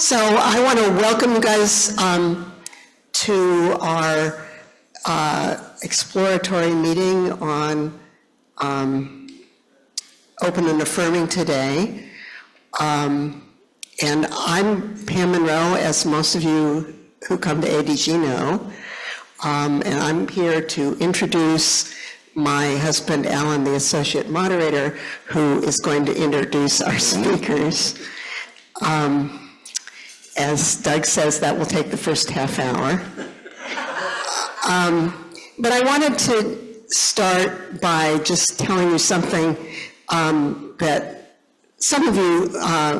So I want to welcome you guys to our exploratory meeting on Open and Affirming today. And I'm Pam Monroe, as most of you who come to ADG know. And I'm here to introduce my husband, Alan, the associate moderator, who is going to introduce our speakers. As Doug says, that will take the first half hour. But I wanted to start by just telling you something that some of you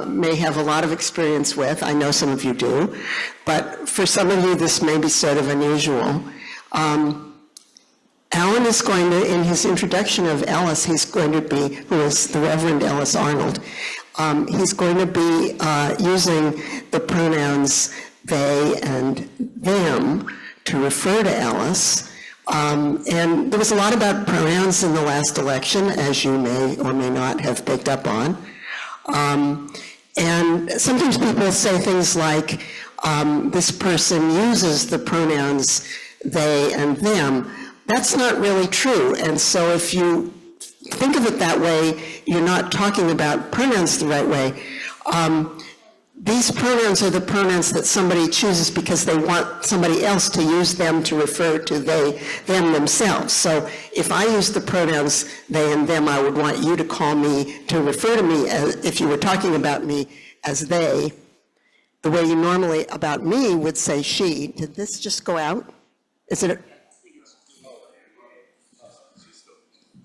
may have a lot of experience with. I know some of you do. But for some of you, this may be sort of unusual. Alan is going to, in his introduction of Ellis, he's going to be, who is the Reverend Ellis Arnold, he's going to be using the pronouns they and them to refer to Ellis. And there was a lot about pronouns in the last election, as you may or may not have picked up on. And sometimes people say things like, this person uses the pronouns they and them. That's not really true. And so if you think of it that way, you're not talking about pronouns the right way. These pronouns are the pronouns that somebody chooses because they want somebody else to use them to refer to them themselves. So if I use the pronouns they and them, I would want you to call me, to refer to me as, if you were talking about me as they, the way you normally about me would say she. Did this just go out? Is it?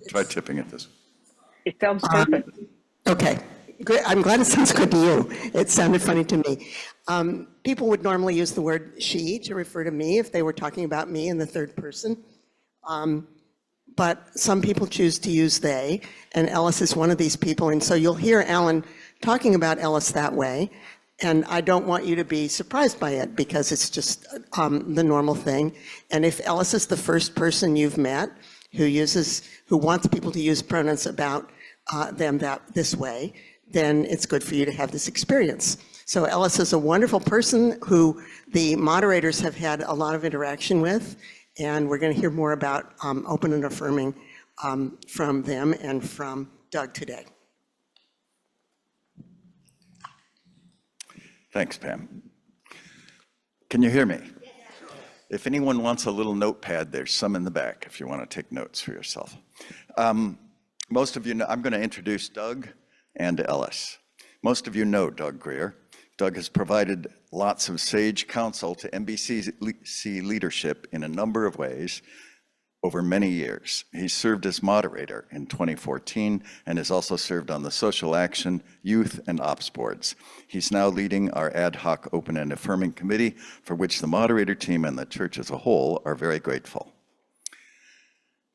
Try tipping it this way. It sounds perfect. Okay, great. I'm glad it sounds good to you. It sounded funny to me. People would normally use the word she to refer to me if they were talking about me in the third person. But some people choose to use they, and Ellis is one of these people. And so you'll hear Alan talking about Ellis that way. And I don't want you to be surprised by it because it's just the normal thing. And if Ellis is the first person you've met who wants people to use pronouns about them this way, then it's good for you to have this experience. So Ellis is a wonderful person who the moderators have had a lot of interaction with, and we're going to hear more about Open and Affirming from them and from Doug today. Thanks, Pam. Can you hear me? If anyone wants a little notepad, there's some in the back if you want to take notes for yourself. Most of you know, I'm going to introduce Doug and Ellis. Most of you know Doug Greer. Doug has provided lots of sage counsel to NBC leadership in a number of ways over many years. He served as moderator in 2014 and has also served on the Social Action, Youth, and Ops boards. He's now leading our ad hoc Open and Affirming committee, for which the moderator team and the church as a whole are very grateful.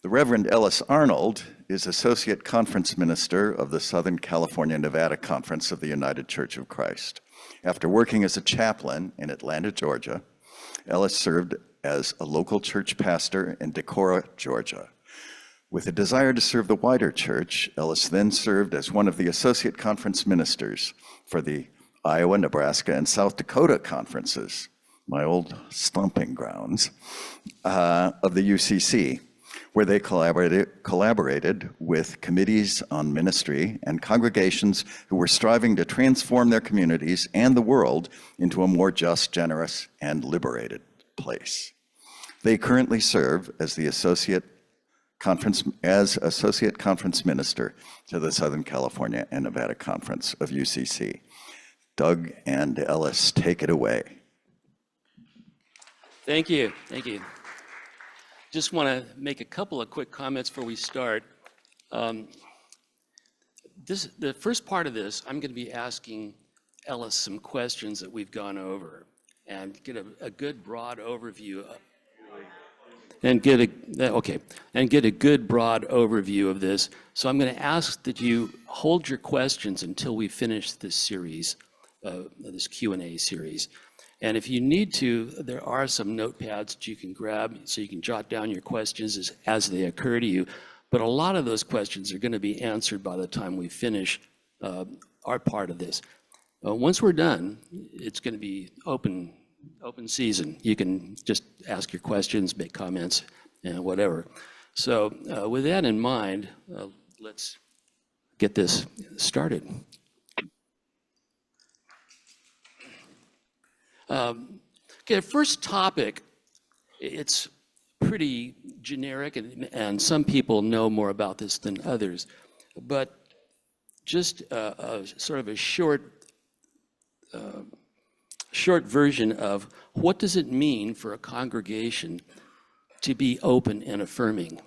The Reverend Ellis Arnold is Associate Conference Minister of the Southern California Nevada Conference of the United Church of Christ. After working as a chaplain in Atlanta, Georgia, Ellis served as a local church pastor in Decorah, Georgia. With a desire to serve the wider church, Ellis then served as one of the Associate Conference Ministers for the Iowa, Nebraska, and South Dakota Conferences, my old stomping grounds, of the UCC, where they collaborated with committees on ministry and congregations who were striving to transform their communities and the world into a more just, generous, and liberated place. They currently serve as the Associate Conference Minister to the Southern California and Nevada Conference of UCC. Doug and Ellis, take it away. Thank you. Thank you. Just want to make a couple of quick comments before we start. The first part of this, I'm going to be asking Ellis some questions that we've gone over and get a good broad overview get a good broad overview of this. So I'm going to ask that you hold your questions until we finish this series, this Q&A series. And if you need to, there are some notepads that you can grab so you can jot down your questions as they occur to you. But a lot of those questions are going to be answered by the time we finish our part of this. Once we're done, it's going to be open season. You can just ask your questions, make comments, and whatever. So with that in mind, let's get this started. Okay, first topic, it's pretty generic, and some people know more about this than others, but just sort of a short version of what does it mean for a congregation to be open and affirming?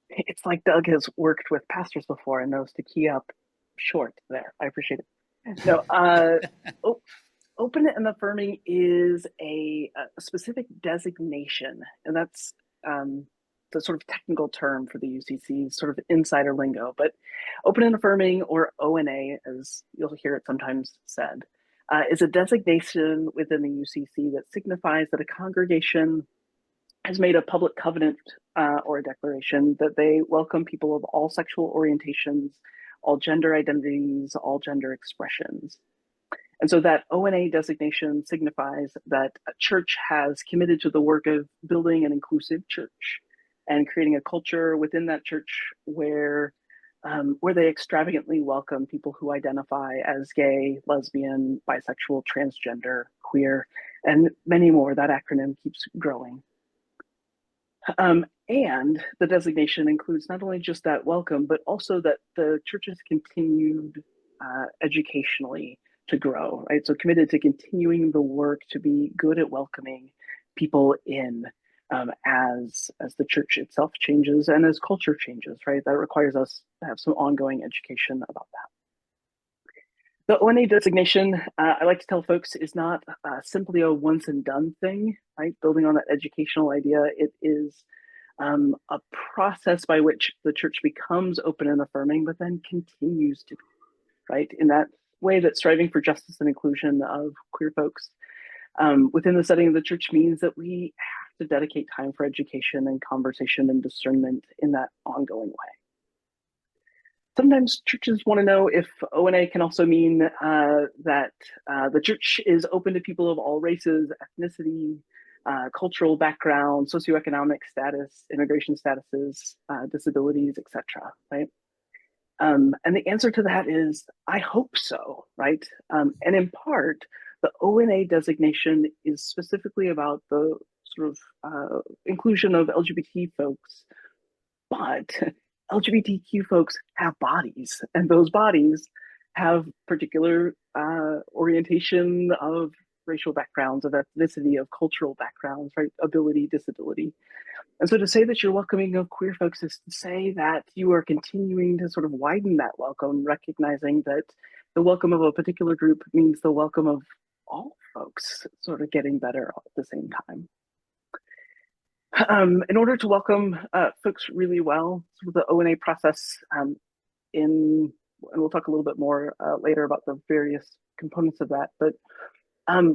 It's like Doug has worked with pastors before and knows to key up short there. I appreciate it. No, open and affirming is a specific designation, and that's the sort of technical term for the UCC, sort of insider lingo. But open and affirming, or ONA, as you'll hear it sometimes said, is a designation within the UCC that signifies that a congregation has made a public covenant or a declaration that they welcome people of all sexual orientations, all gender identities, all gender expressions. And so that ONA designation signifies that a church has committed to the work of building an inclusive church and creating a culture within that church where they extravagantly welcome people who identify as gay, lesbian, bisexual, transgender, queer, and many more. That acronym keeps growing. And the designation includes not only just that welcome, but also that the church has continued educationally to grow, right? So committed to continuing the work to be good at welcoming people in as the church itself changes and as culture changes, right? That requires us to have some ongoing education about that. The ONA designation, I like to tell folks, is not simply a once and done thing, right? Building on that educational idea, it is a process by which the church becomes open and affirming, but then continues to be, right? In that way that striving for justice and inclusion of queer folks within the setting of the church means that we have to dedicate time for education and conversation and discernment in that ongoing way. Sometimes churches want to know if ONA can also mean that the church is open to people of all races, ethnicity, cultural background, socioeconomic status, immigration statuses, disabilities, etc. Right? And the answer to that is, I hope so, right? And in part, the ONA designation is specifically about the sort of inclusion of LGBT folks, but LGBTQ folks have bodies, and those bodies have particular orientation of racial backgrounds, of ethnicity, of cultural backgrounds, right? Ability, disability. And so to say that you're welcoming of queer folks is to say that you are continuing to sort of widen that welcome, recognizing that the welcome of a particular group means the welcome of all folks sort of getting better at the same time. In order to welcome folks really well, sort of the ONA process and we'll talk a little bit more later about the various components of that, but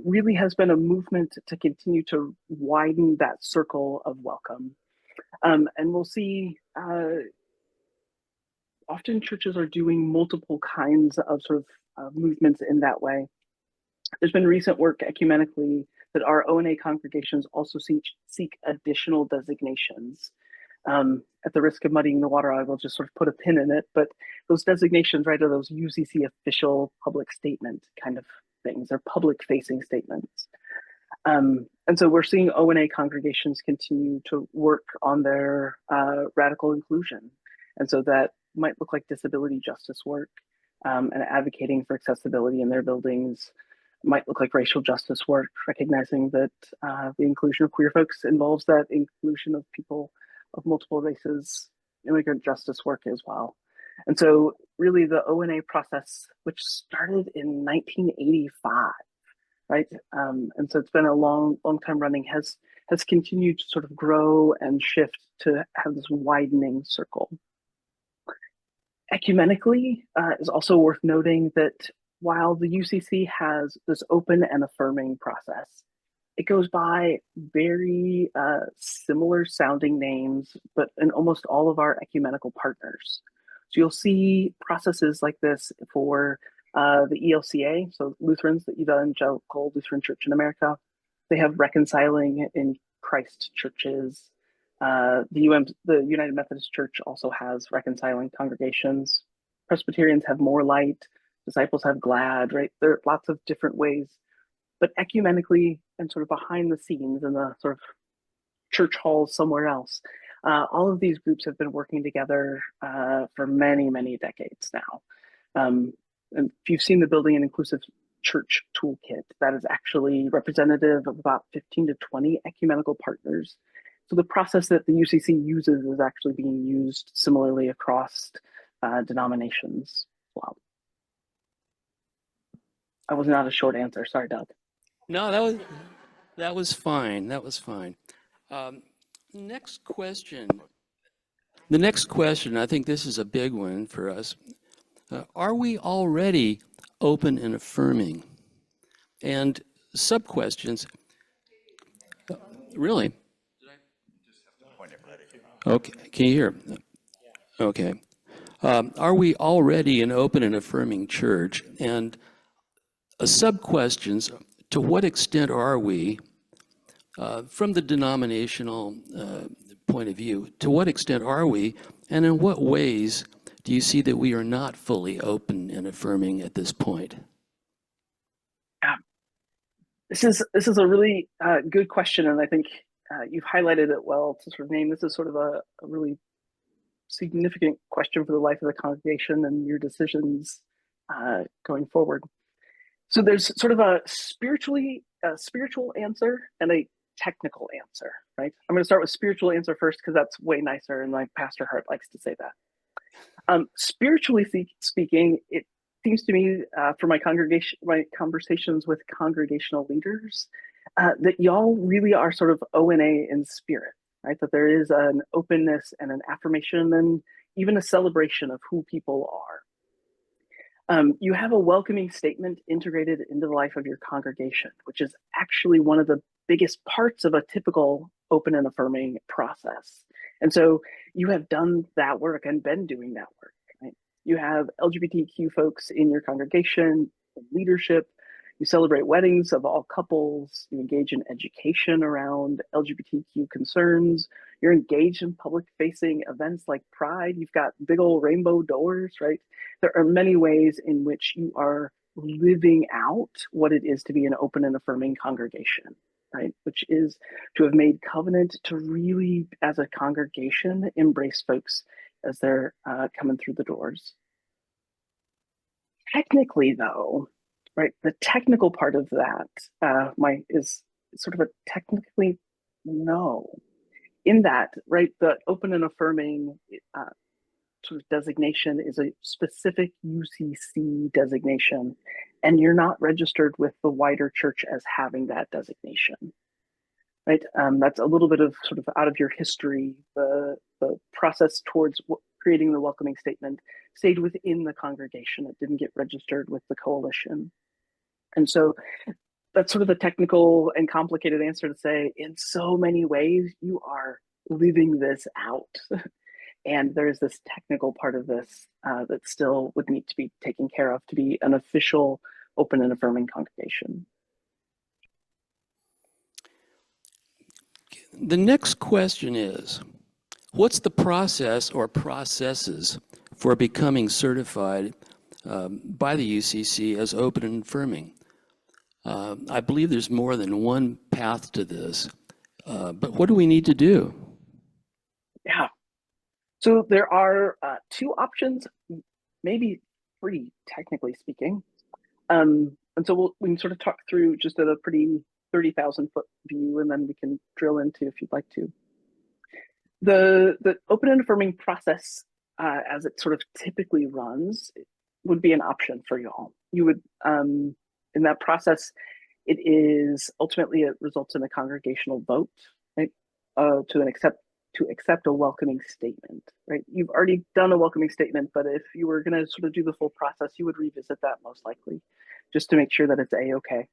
really has been a movement to continue to widen that circle of welcome. And we'll see often churches are doing multiple kinds of sort of movements in that way. There's been recent work ecumenically that our ONA congregations also seek additional designations. At the risk of muddying the water, I will just sort of put a pin in it, but those designations, right, are those UCC official public statement kind of things. They're public facing statements. And so we're seeing ONA congregations continue to work on their radical inclusion. And so that might look like disability justice work and advocating for accessibility in their buildings. Might look like racial justice work, recognizing that the inclusion of queer folks involves that inclusion of people of multiple races, immigrant justice work as well. And so really the ONA process, which started in 1985, right? And so it's been a long time running, has continued to sort of grow and shift to have this widening circle. Ecumenically, is also worth noting that while the UCC has this open and affirming process, it goes by very similar sounding names, but in almost all of our ecumenical partners. So you'll see processes like this for The ELCA, so Lutherans, the Evangelical Lutheran Church in America, they have reconciling in Christ churches. The United Methodist Church also has reconciling congregations. Presbyterians have More Light. Disciples have Glad, right? There are lots of different ways. But ecumenically and sort of behind the scenes in the sort of church halls somewhere else, all of these groups have been working together for many, many decades now. And if you've seen the Building an Inclusive Church Toolkit, that is actually representative of about 15 to 20 ecumenical partners. So the process that the UCC uses is actually being used similarly across denominations as well. That was not a short answer. Sorry, Doug. No, that was fine. That was fine. Next question. The next question, I think this is a big one for us. Are we already open and affirming? And sub-questions, really? Okay, can you hear? Okay. Are we already an open and affirming church? And sub-questions, to what extent are we, from the denominational point of view, to what extent are we, and in what ways do you see that we are not fully open and affirming at this point? This is a really good question, and I think you've highlighted it well to sort of name this is sort of a really significant question for the life of the congregation and your decisions going forward. So there's sort of a spiritual answer and a technical answer, right? I'm going to start with spiritual answer first because that's way nicer, and like Pastor Hart likes to say that. Spiritually speaking, it seems to me from my conversations with congregational leaders that y'all really are sort of O&A in spirit, right? That there is an openness and an affirmation and even a celebration of who people are. You have a welcoming statement integrated into the life of your congregation, which is actually one of the biggest parts of a typical open and affirming process. And so you have done that work and been doing that work, right? You have LGBTQ folks in your congregation, leadership, you celebrate weddings of all couples, you engage in education around LGBTQ concerns, you're engaged in public-facing events like Pride, you've got big old rainbow doors, right? There are many ways in which you are living out what it is to be an open and affirming congregation, right? Which is to have made covenant to really, as a congregation, embrace folks as they're coming through the doors. Technically, though, right, the technical part of that is sort of a technically no. In that, right, the open and affirming sort of designation is a specific UCC designation, and you're not registered with the wider church as having that designation, right? That's a little bit of sort of out of your history. The process towards creating the welcoming statement stayed within the congregation. It didn't get registered with the coalition. And so that's sort of the technical and complicated answer to say, in so many ways, you are living this out. And there's this technical part of this that still would need to be taken care of to be an official open and affirming congregation. The next question is, what's the process or processes for becoming certified by the UCC as open and affirming? I believe there's more than one path to this, but what do we need to do? Yeah. So there are two options, maybe three, technically speaking. And so we can sort of talk through just at a pretty 30,000 foot view, and then we can drill into if you'd like to. The open and affirming process, as it sort of typically runs, would be an option for y'all. You would, in that process, it is ultimately, it results in a congregational vote, right? To accept a welcoming statement, right? You've already done a welcoming statement, but if you were going to sort of do the full process, you would revisit that most likely, just to make sure that it's A-okay.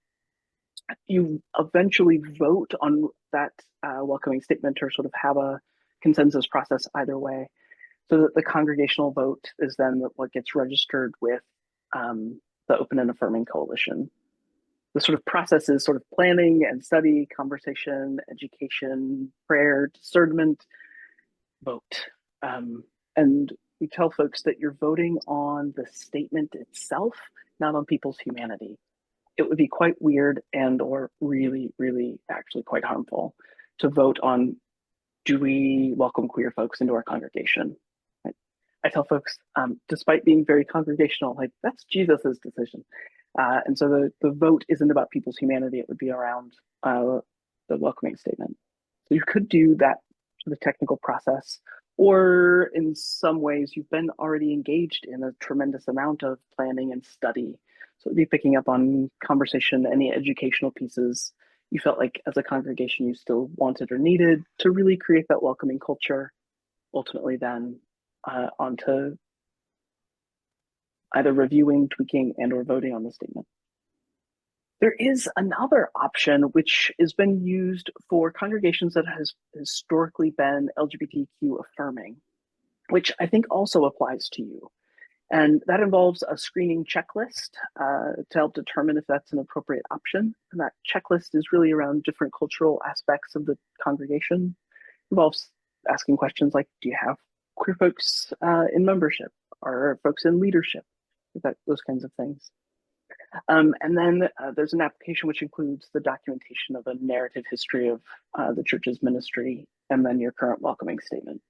You eventually vote on that welcoming statement or sort of have a consensus process either way, so that the congregational vote is then what gets registered with the Open and Affirming Coalition. The sort of process is sort of planning and study, conversation, education, prayer, discernment, vote. And we tell folks that you're voting on the statement itself, not on people's humanity. It would be quite weird and or really, really actually quite harmful to vote on, do we welcome queer folks into our congregation? Right? I tell folks, despite being very congregational, like that's Jesus's decision. And so the vote isn't about people's humanity, it would be around the welcoming statement. So you could do that sort of technical process, or in some ways you've been already engaged in a tremendous amount of planning and study. So it'd be picking up on conversation, any educational pieces you felt like as a congregation you still wanted or needed to really create that welcoming culture, ultimately then onto either reviewing, tweaking, and or voting on the statement. There is another option which has been used for congregations that has historically been LGBTQ affirming, which I think also applies to you. And that involves a screening checklist to help determine if that's an appropriate option. And that checklist is really around different cultural aspects of the congregation. It involves asking questions like, do you have queer folks in membership or folks in leadership? Those kinds of things. And then there's an application which includes the documentation of a narrative history of the church's ministry, and then your current welcoming statement.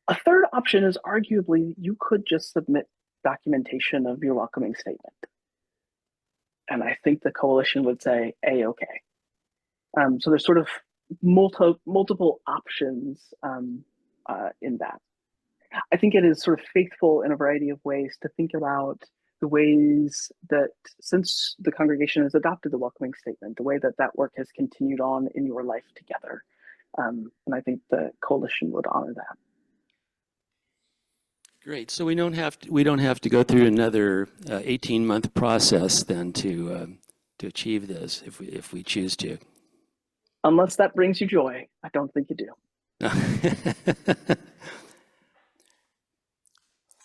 A third option is arguably you could just submit documentation of your welcoming statement. And I think the coalition would say, A-okay. So there's sort of multiple options in that. I think it is sort of faithful in a variety of ways to think about the ways that, since the congregation has adopted the welcoming statement, the way that that work has continued on in your life together. And I think the coalition would honor that. Great. So we don't have to go through another 18-month process then to achieve this if we choose to. Unless that brings you joy, I don't think you do.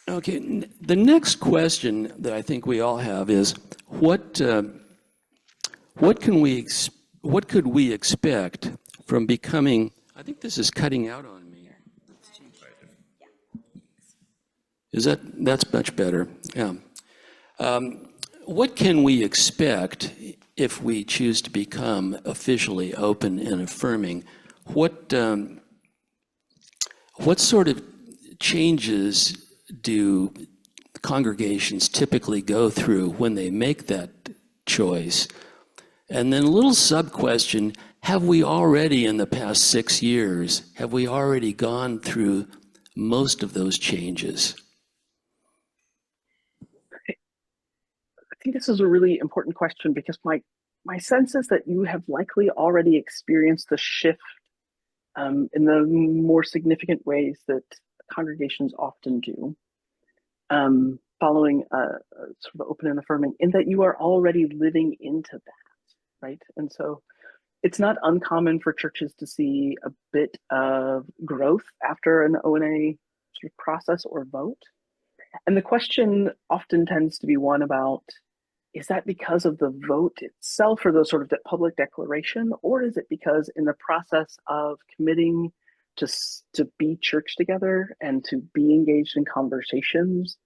Okay. The next question that I think we all have is what could we expect from becoming? I think this is cutting out on me. That's much better? Yeah. What can we expect if we choose to become officially open and affirming? What sort of changes do congregations typically go through when they make that choice? And then a little sub-question, have we already in the past 6 years, have we already gone through most of those changes? I think this is a really important question because my sense is that you have likely already experienced the shift in the more significant ways that congregations often do, following sort of open and affirming, in that you are already living into that, right? And so it's not uncommon for churches to see a bit of growth after an O&A sort of process or vote. And the question often tends to be one about, is that because of the vote itself or the sort of public declaration, or is it because in the process of committing to be church together and to be engaged in conversations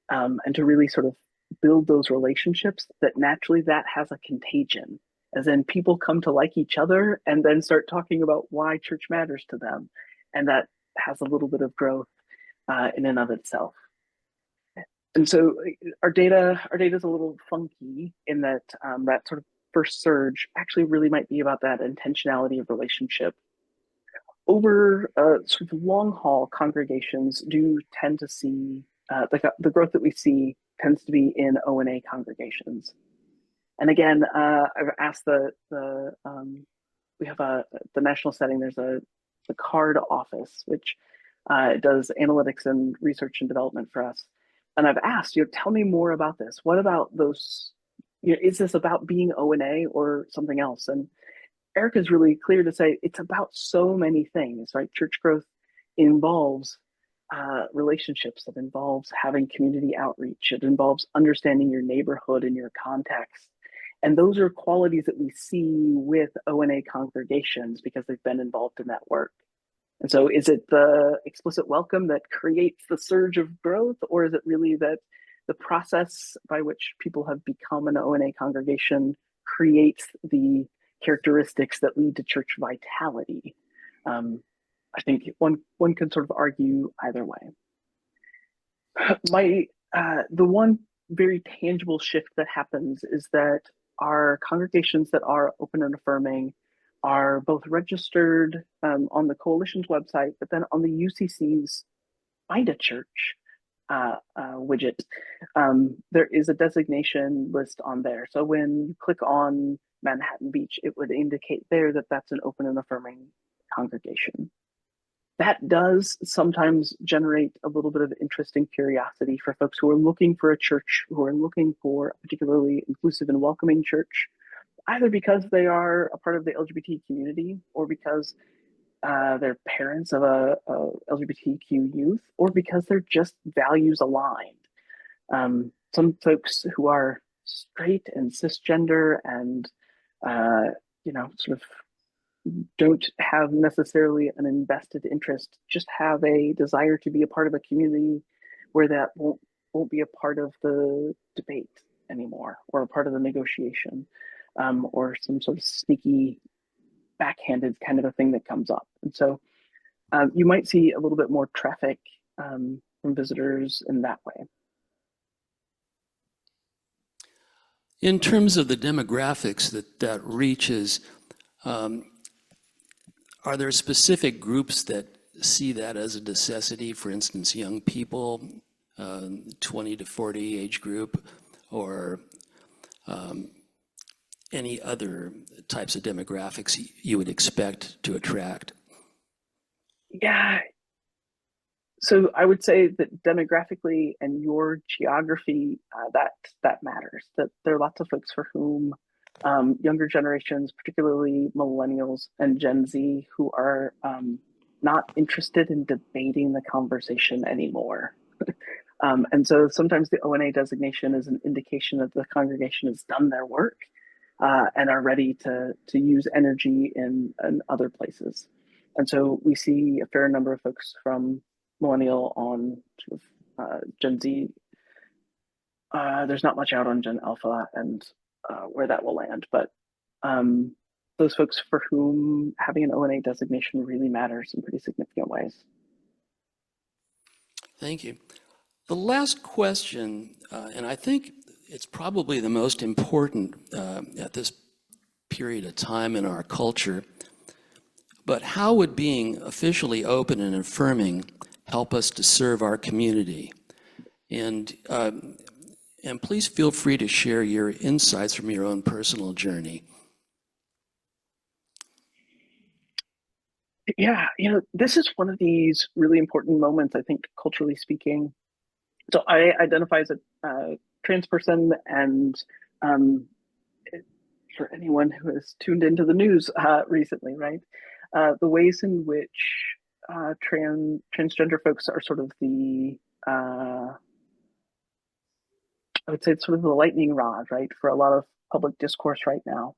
and to really sort of build those relationships, that naturally that has a contagion, as in people come to like each other and then start talking about why church matters to them. And that has a little bit of growth in and of itself. And so our data is a little funky in that that sort of first surge actually really might be about that intentionality of relationship. Over sort of long haul, congregations do tend to see the growth that we see tends to be in O&A congregations. And again, I've asked we have the national setting. There's the CARD office, which does analytics and research and development for us. And I've asked, tell me more about this. What about those, is this about being O&A or something else? And Erica's really clear to say it's about so many things, right? Church growth involves relationships. It involves having community outreach. It involves understanding your neighborhood and your context. And those are qualities that we see with ONA congregations because they've been involved in that work. And so is it the explicit welcome that creates the surge of growth, or is it really that the process by which people have become an ONA congregation creates the characteristics that lead to church vitality? I think one can sort of argue either way. The one very tangible shift that happens is that our congregations that are open and affirming are both registered on the coalition's website, but then on the UCC's Find a Church widget, there is a designation list on there. So when you click on Manhattan Beach, it would indicate there that that's an open and affirming congregation. That does sometimes generate a little bit of interest and curiosity for folks who are looking for a church, who are looking for a particularly inclusive and welcoming church, either because they are a part of the LGBT community or because they're parents of a LGBTQ youth, or because they're just values aligned. Some folks who are straight and cisgender and, sort of don't have necessarily an invested interest, just have a desire to be a part of a community where that won't be a part of the debate anymore, or a part of the negotiation, or some sort of sneaky backhanded kind of a thing that comes up. And so you might see a little bit more traffic from visitors in that way. In terms of the demographics that reaches, are there specific groups that see that as a necessity? For instance, young people, 20 to 40 age group, or any other types of demographics you would expect to attract? Yeah. So I would say that demographically and your geography, that matters. That there are lots of folks for whom younger generations, particularly millennials and Gen Z, who are not interested in debating the conversation anymore. And so sometimes the ONA designation is an indication that the congregation has done their work and are ready to use energy in other places. And so we see a fair number of folks from millennial on sort of Gen Z. There's not much out on Gen Alpha and where that will land, but those folks for whom having an ONA designation really matters in pretty significant ways. Thank you. The last question, and I think it's probably the most important at this period of time in our culture, but how would being officially open and affirming help us to serve our community? And please feel free to share your insights from your own personal journey. Yeah, this is one of these really important moments, I think, culturally speaking. So I identify as a trans person, and for anyone who has tuned into the news recently, right? The ways in which transgender folks are sort of the, I would say it's sort of the lightning rod, right, for a lot of public discourse right now.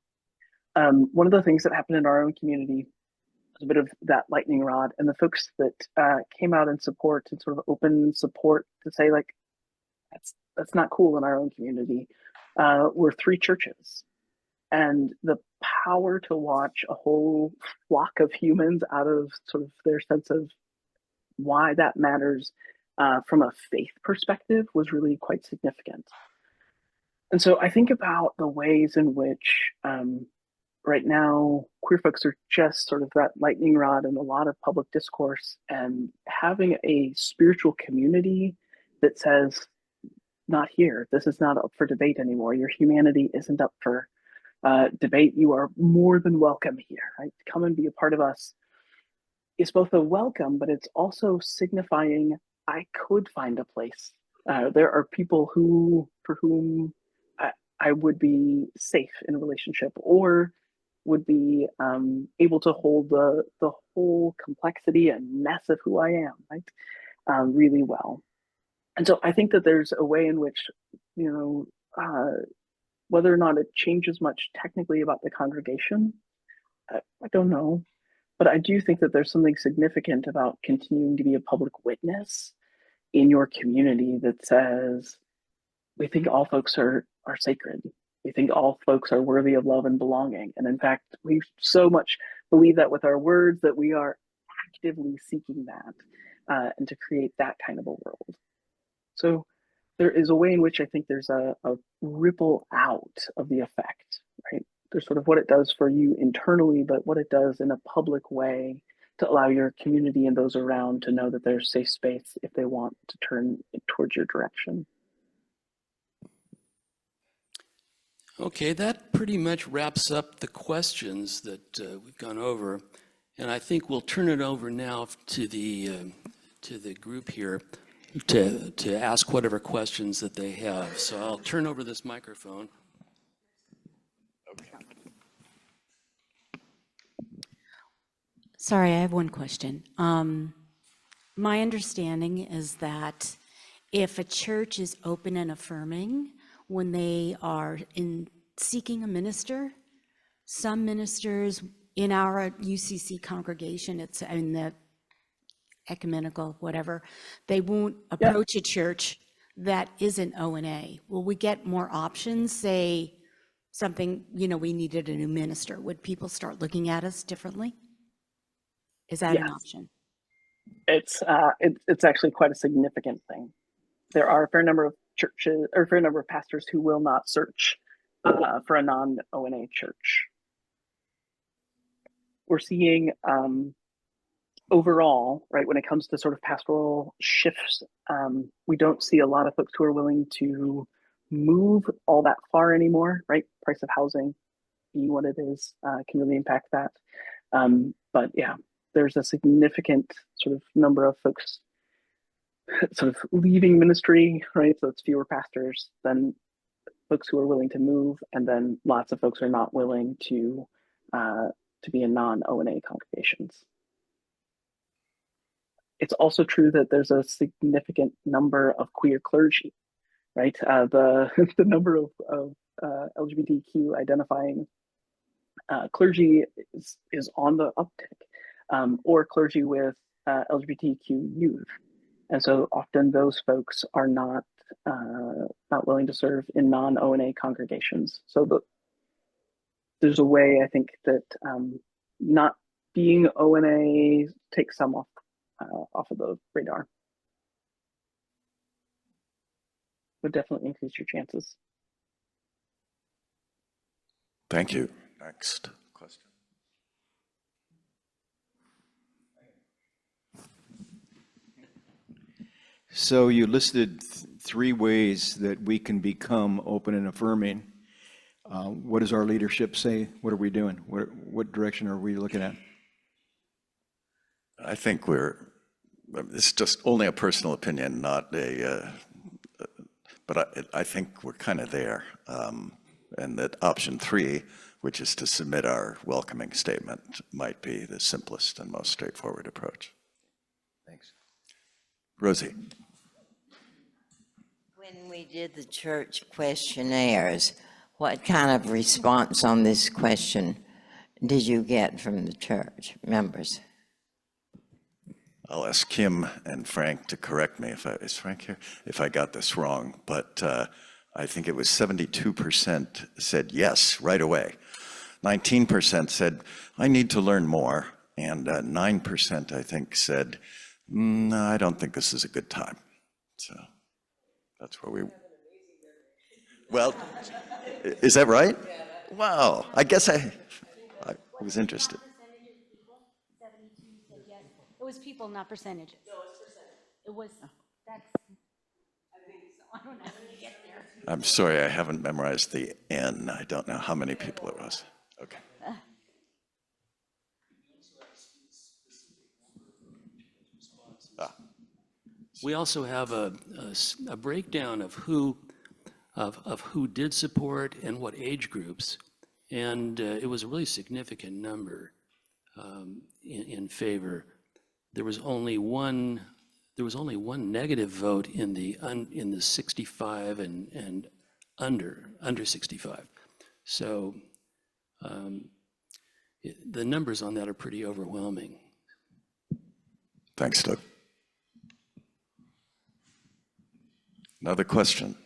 One of the things that happened in our own community was a bit of that lightning rod, and the folks that came out in support and sort of open support to say, like, that's not cool in our own community, were three churches. And the power to watch a whole flock of humans out of sort of their sense of why that matters from a faith perspective was really quite significant. And so I think about the ways in which right now queer folks are just sort of that lightning rod in a lot of public discourse, and having a spiritual community that says, not here, this is not up for debate anymore. Your humanity isn't up for debate. You are more than welcome here, right? Come and be a part of us. It's both a welcome, but it's also signifying I could find a place. There are people for whom I would be safe in a relationship, or would be able to hold the whole complexity and mess of who I am, right? really well. And so I think that there's a way in which, whether or not it changes much technically about the congregation, I don't know. But I do think that there's something significant about continuing to be a public witness in your community that says, we think all folks are sacred. We think all folks are worthy of love and belonging. And in fact, we so much believe that with our words that we are actively seeking that and to create that kind of a world. So there is a way in which I think there's a ripple out of the effect, right? There's sort of what it does for you internally, but what it does in a public way to allow your community and those around to know that there's safe space if they want to turn towards your direction. Okay, that pretty much wraps up the questions that we've gone over. And I think we'll turn it over now to the group here to ask whatever questions that they have. So I'll turn over this microphone. Sorry, I have one question. My understanding is that if a church is open and affirming, when they are seeking a minister, some ministers in our UCC congregation, it's in the ecumenical, whatever, they won't approach a church that isn't O&A. Will we get more options? Say something, we needed a new minister. Would people start looking at us differently? Is that an option? It's actually quite a significant thing. There are a fair number of churches or a fair number of pastors who will not search for a non-O&A church. We're seeing overall, right, when it comes to sort of pastoral shifts, we don't see a lot of folks who are willing to move all that far anymore, right? Price of housing being what it is can really impact that. But yeah, there's a significant sort of number of folks sort of leaving ministry, right? So it's fewer pastors than folks who are willing to move, and then lots of folks are not willing to be in non-O&A congregations. It's also true that there's a significant number of queer clergy, right? The number of LGBTQ identifying clergy is on the uptick, or clergy with LGBTQ youth. And so often those folks are not willing to serve in non-O&A congregations. So there's a way, I think, that not being O&A takes some off of the radar. Would definitely increase your chances. Thank you. Next question. So you listed three ways that we can become open and affirming. What does our leadership say? What are we doing? What direction are we looking at? I think it's just only a personal opinion, not but I think we're kind of there. And that option 3, which is to submit our welcoming statement, might be the simplest and most straightforward approach. Thanks. Rosie. When we did the church questionnaires, what kind of response on this question did you get from the church members? I'll ask Kim and Frank to correct me is Frank here? If I got this wrong, but I think it was 72% said yes right away. 19% said, I need to learn more. And 9%, I think, said, no, I don't think this is a good time. So that's where we... Well, is that right? Wow, I guess I was interested. It was people, not percentages. No, it's percentage. It was, that's, I think so. I don't know how to get there. I'm sorry, I haven't memorized the N. I don't know how many people it was. Okay. We also have a breakdown of who did support and what age groups, and it was a really significant number in favor. There was only one there was only one negative vote in the 65 and under 65. So the numbers on that are pretty overwhelming. Thanks, Doug. Another question?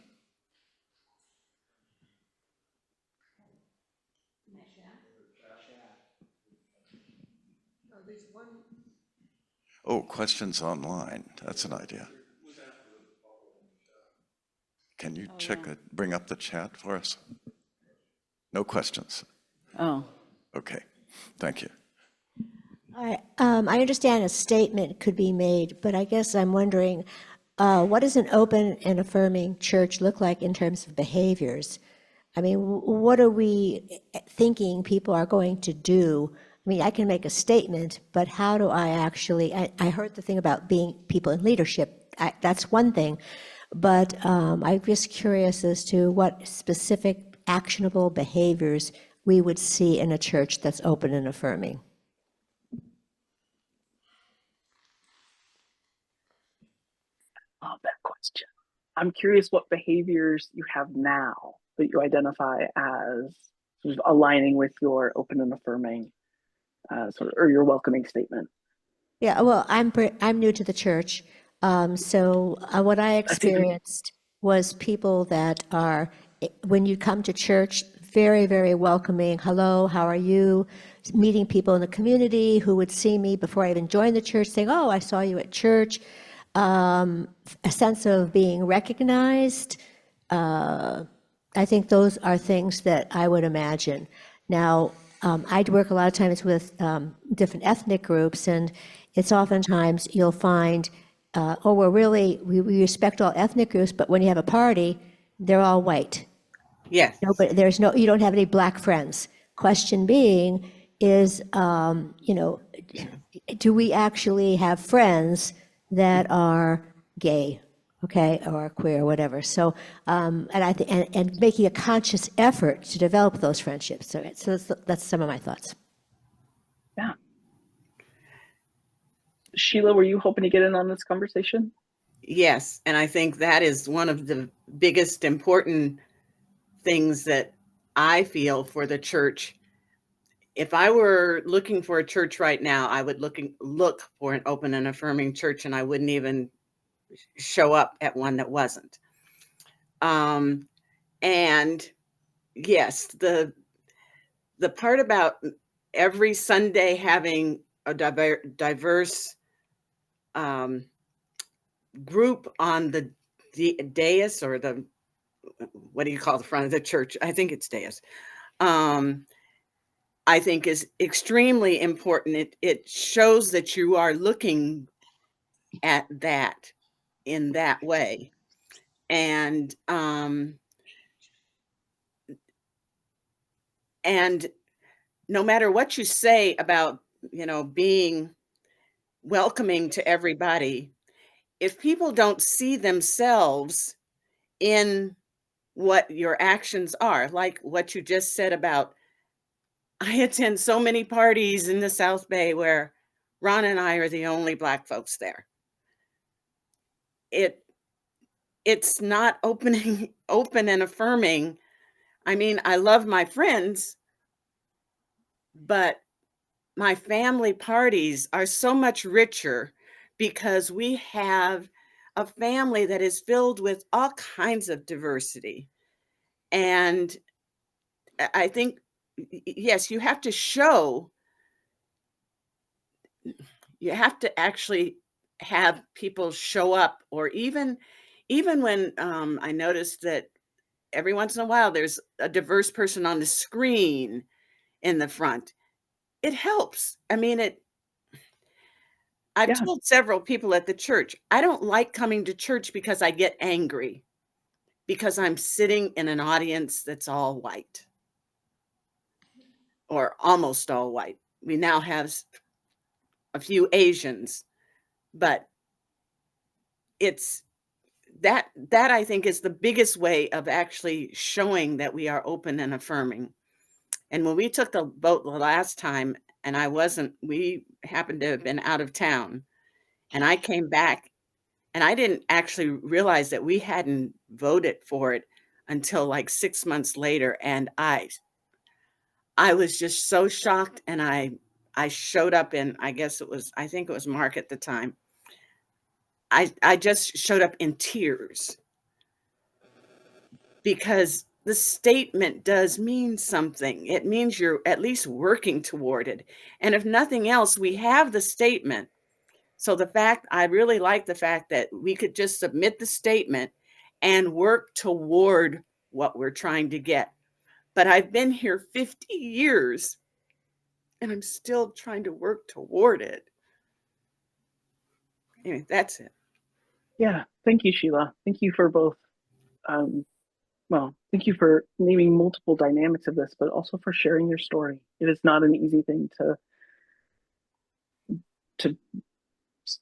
Oh, questions online. That's an idea. Can you bring up the chat for us? No questions. Oh. Okay, thank you. I understand a statement could be made, but I guess I'm wondering, what does an open and affirming church look like in terms of behaviors? I mean, what are we thinking people are going to do? I mean, I can make a statement, but how do I actually, I heard the thing about being people in leadership. That's one thing, but I'm just curious as to what specific actionable behaviors we would see in a church that's open and affirming. Love that question. I'm curious what behaviors you have now that you identify as sort of aligning with your open and affirming or your welcoming statement. Yeah, well, I'm new to the church, so what I experienced was people that are, when you come to church, very, very welcoming. Hello, how are you? Meeting people in the community who would see me before I even joined the church, saying, "Oh, I saw you at church." A sense of being recognized. I think those are things that I would imagine. Now, I work a lot of times with different ethnic groups, and it's oftentimes you'll find, we respect all ethnic groups, but when you have a party, they're all white. Yes. No, but you don't have any black friends. Question being is, do we actually have friends that are gay, okay, or queer, whatever? So, and making a conscious effort to develop those friendships. So that's some of my thoughts. Yeah. Sheila, were you hoping to get in on this conversation? Yes, and I think that is one of the biggest important things that I feel for the church. If I were looking for a church right now, I would look for an open and affirming church, and I wouldn't even show up at one that wasn't. And yes, the part about every Sunday having a diverse group on the dais, or the, what do you call the front of the church? I think it's dais. I think is extremely important. It shows that you are looking at that in that way. And no matter what you say about, being welcoming to everybody, if people don't see themselves in what your actions are, like what you just said about, I attend so many parties in the South Bay where Ron and I are the only Black folks there. It's not open and affirming. I mean, I love my friends, but my family parties are so much richer because we have a family that is filled with all kinds of diversity. And I think, yes, you have to show, you have to actually have people show up, or even when I noticed that every once in a while there's a diverse person on the screen in the front. It helps. I mean, I've Yeah. told several people at the church, I don't like coming to church because I get angry, because I'm sitting in an audience that's all white, or almost all white. We now have a few Asians, but it's that I think is the biggest way of actually showing that we are open and affirming. And when we took the vote the last time, and we happened to have been out of town, and I came back And I didn't actually realize that we hadn't voted for it until like 6 months later, and I was just so shocked, and I showed up in, I think it was Mark at the time. I just showed up in tears because the statement does mean something. It means you're at least working toward it. And if nothing else, we have the statement. So I really like the fact that we could just submit the statement and work toward what we're trying to get. But I've been here 50 years and I'm still trying to work toward it. Anyway, that's it. Yeah, thank you, Sheila. Thank you for both. Thank you for naming multiple dynamics of this, but also for sharing your story. It is not an easy thing to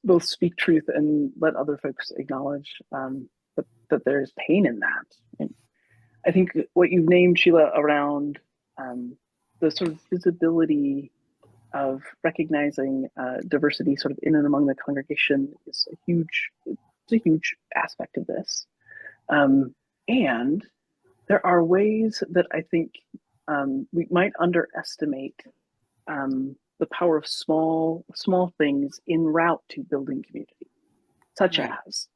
both speak truth and let other folks acknowledge that there's pain in that. And I think what you've named, Sheila, around the sort of visibility of recognizing diversity sort of in and among the congregation is a huge aspect of this. And there are ways that I think we might underestimate the power of small things en route to building community, such Right. as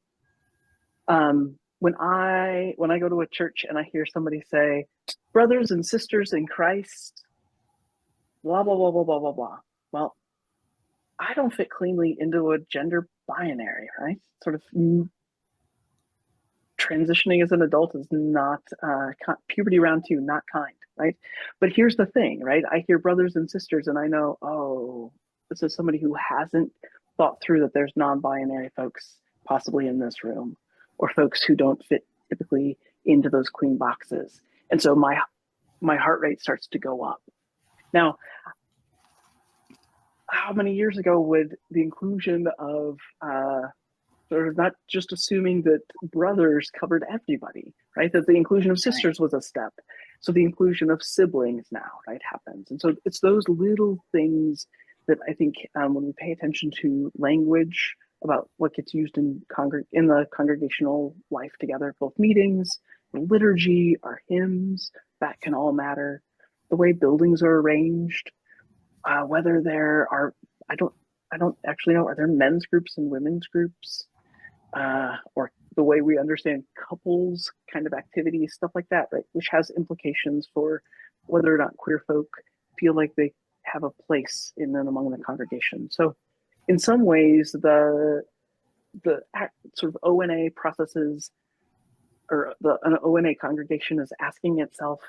when I go to a church and I hear somebody say, "Brothers and sisters in Christ," blah blah blah blah blah blah blah. Well, I don't fit cleanly into a gender binary, right? Sort of transitioning as an adult is not puberty round 2, not kind, right? But here's the thing, right? I hear brothers and sisters and I know, oh, this is somebody who hasn't thought through that there's non-binary folks possibly in this room, or folks who don't fit typically into those queen boxes. And so my heart rate starts to go up. Now, how many years ago would the inclusion of sort of not just assuming that brothers covered everybody, right? That the inclusion of sisters was a step. So the inclusion of siblings now, right, happens. And so it's those little things that I think when we pay attention to language about what gets used in the congregational life together, both meetings, the liturgy, our hymns, that can all matter. The way buildings are arranged, whether there are, I don't actually know, are there men's groups and women's groups? Or the way we understand couples kind of activities, stuff like that, right? Which has implications for whether or not queer folk feel like they have a place in and among the congregation. So in some ways, the sort of ONA processes, or an ONA congregation is asking itself,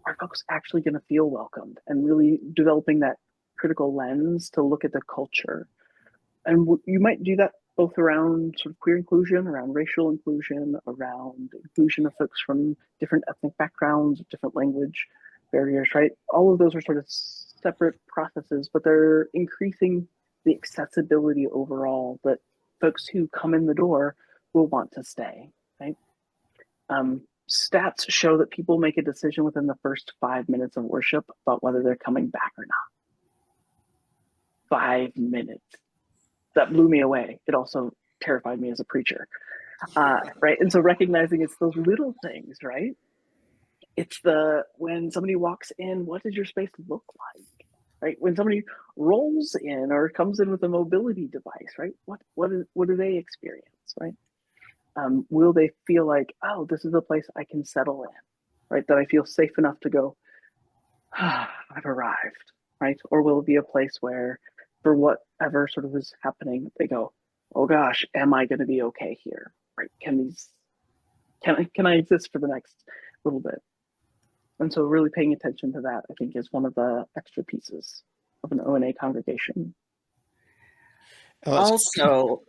are folks actually going to feel welcomed? And really developing that critical lens to look at the culture. And you might do that both around sort of queer inclusion, around racial inclusion, around inclusion of folks from different ethnic backgrounds, different language barriers, right? All of those are sort of separate processes, but they're increasing the accessibility overall that folks who come in the door will want to stay, right? Stats show that people make a decision within the first 5 minutes of worship about whether they're coming back or not. 5 minutes. That blew me away. It also terrified me as a preacher, right? And so recognizing it's those little things, right? It's when somebody walks in, what does your space look like, right? When somebody rolls in or comes in with a mobility device, right? What do they experience, right? Will they feel like, oh, this is a place I can settle in, right? That I feel safe enough to go, I've arrived, right? Or will it be a place where, for whatever sort of is happening, they go, oh gosh, am I going to be okay here, right? Can I exist for the next little bit? And so really paying attention to that, I think, is one of the extra pieces of an ONA congregation. Also,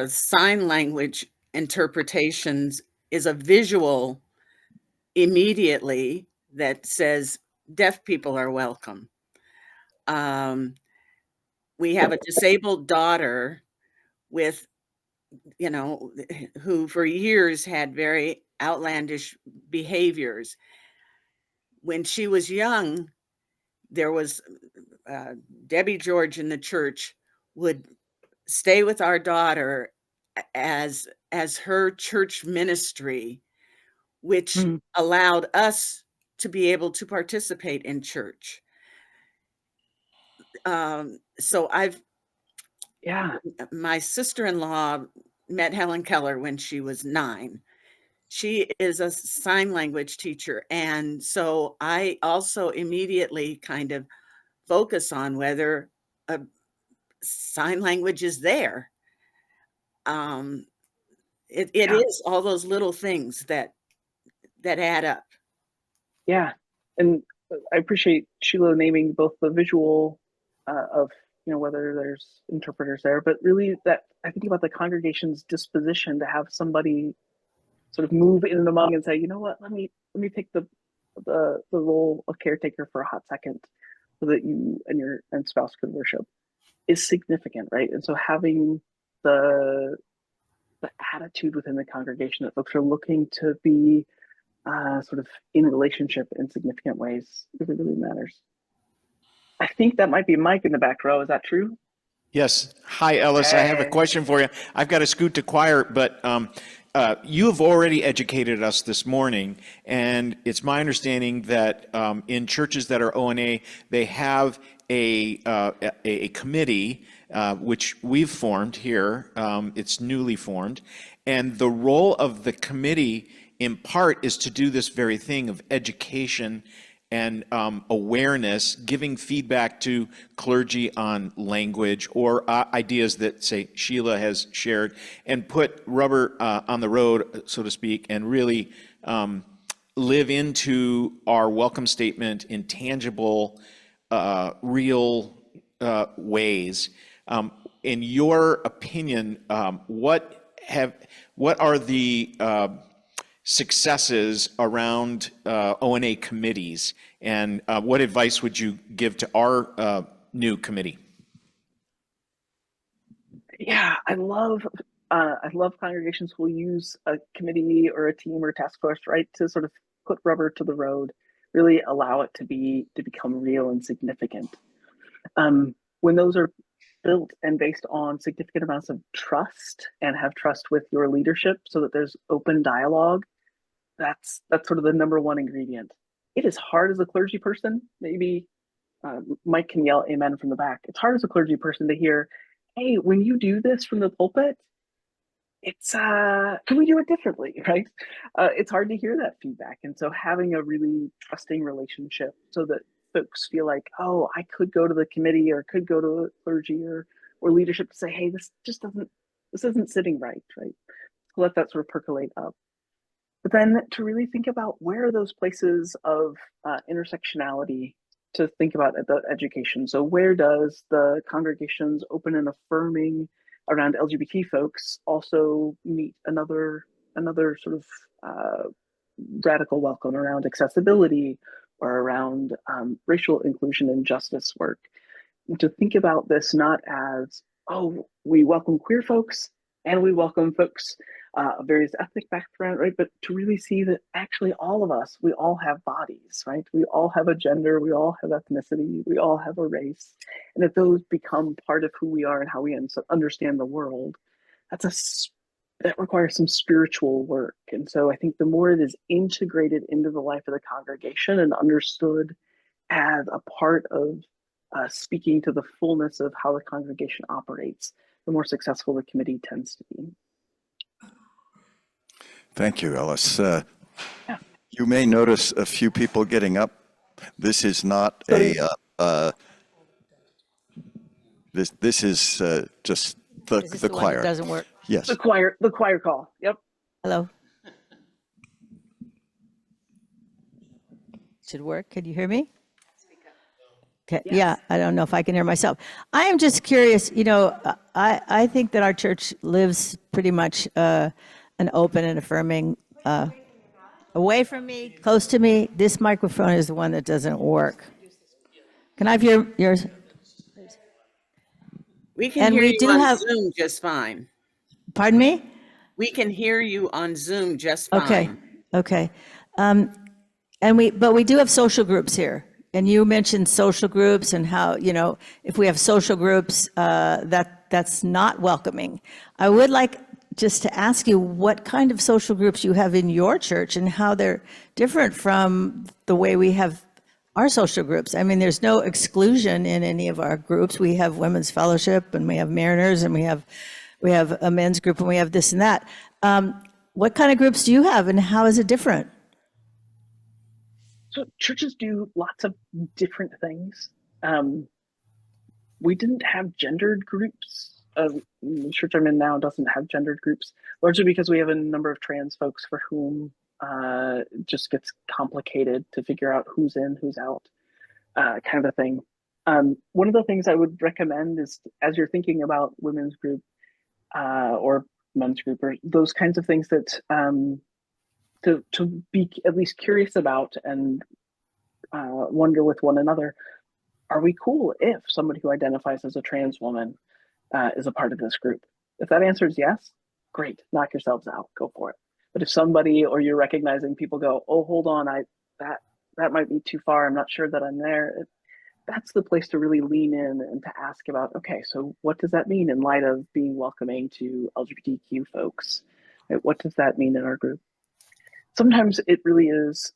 sign language interpretations is a visual immediately that says deaf people are welcome. We have a disabled daughter with, who for years had very outlandish behaviors. When she was young, there was Debbie George in the church would stay with our daughter as her church ministry, which Mm. allowed us to be able to participate in church. So Yeah. my sister-in-law met Helen Keller when she was 9. She is a sign language teacher, and so I also immediately kind of focus on whether a sign language is there. It Yeah. is all those little things that add up. Yeah. And I appreciate Sheila naming both the visual of, whether there's interpreters there, but really that I think about the congregation's disposition to have somebody sort of move in among and say, you know what, let me take the role of caretaker for a hot second so that you and your spouse could worship is significant, right? And so having the attitude within the congregation that folks are looking to be sort of in relationship in significant ways really, really matters. I think that might be Mike in the back row. Is that true? Yes. Hi, Ellis. I have a question for you. I've got to scoot to choir, but you have already educated us this morning, and it's my understanding that in churches that are ONA, they have a committee, which we've formed here. It's newly formed, and the role of the committee, in part, is to do this very thing of education and awareness, giving feedback to clergy on language or ideas that, say, Sheila has shared, and put rubber on the road, so to speak, and really live into our welcome statement in tangible, real ways. In your opinion, what are the successes around ONA committees, and what advice would you give to our new committee? Yeah, I love congregations who will use a committee or a team or a task force, right, to sort of put rubber to the road, really allow it to become real and significant. When those are built and based on significant amounts of trust and have trust with your leadership so that there's open dialogue, that's sort of the number one ingredient. It is hard as a clergy person, maybe Mike can yell amen from the back. It's hard as a clergy person to hear, hey, when you do this from the pulpit, it's can we do it differently, right? It's hard to hear that feedback. And so having a really trusting relationship so that folks feel like, oh, I could go to the committee or could go to clergy or leadership to say, hey, this isn't sitting right? Let that sort of percolate up. But then to really think about where are those places of intersectionality to think about the education. So where does the congregation's open and affirming around LGBT folks also meet another sort of radical welcome around accessibility or around racial inclusion and justice work? And to think about this not as, oh, we welcome queer folks and we welcome folks of various ethnic background, right? But to really see that actually all of us, we all have bodies, right? We all have a gender, we all have ethnicity, we all have a race. And if those become part of who we are and how we understand the world, that requires some spiritual work. And so I think the more it is integrated into the life of the congregation and understood as a part of speaking to the fullness of how the congregation operates, the more successful the committee tends to be. Thank you, Ellis. You may notice a few people getting up. This is not this is just the choir. It doesn't work. Yes. The choir call. Yep. Hello. Should work. Can you hear me? Okay. Yes. Yeah, I don't know if I can hear myself. I am just curious, I think that our church lives pretty much an open and affirming, away from me, close to me. This microphone is the one that doesn't work. Can I have yours? We can And hear we you do on have- Zoom just fine. Pardon me? We can hear you on Zoom just fine. Okay. But we do have social groups here. And you mentioned social groups and how, if we have social groups, that's not welcoming. I would like just to ask you what kind of social groups you have in your church and how they're different from the way we have our social groups. I mean, there's no exclusion in any of our groups. We have women's fellowship, and we have Mariners, and we have a men's group, and we have this and that. What kind of groups do you have, and how is it different? So churches do lots of different things. We didn't have gendered groups. The church I'm in now doesn't have gendered groups, largely because we have a number of trans folks for whom it just gets complicated to figure out who's in, who's out, kind of a thing. One of the things I would recommend is, as you're thinking about women's group or men's group, or those kinds of things, that to be at least curious about and wonder with one another, are we cool if somebody who identifies as a trans woman is a part of this group? If that answer is yes, great, knock yourselves out, go for it. But if somebody, or you're recognizing people go, oh, hold on, that might be too far, I'm not sure that I'm there, that's the place to really lean in and to ask about, okay, so what does that mean in light of being welcoming to LGBTQ folks? Right? What does that mean in our group? Sometimes it really is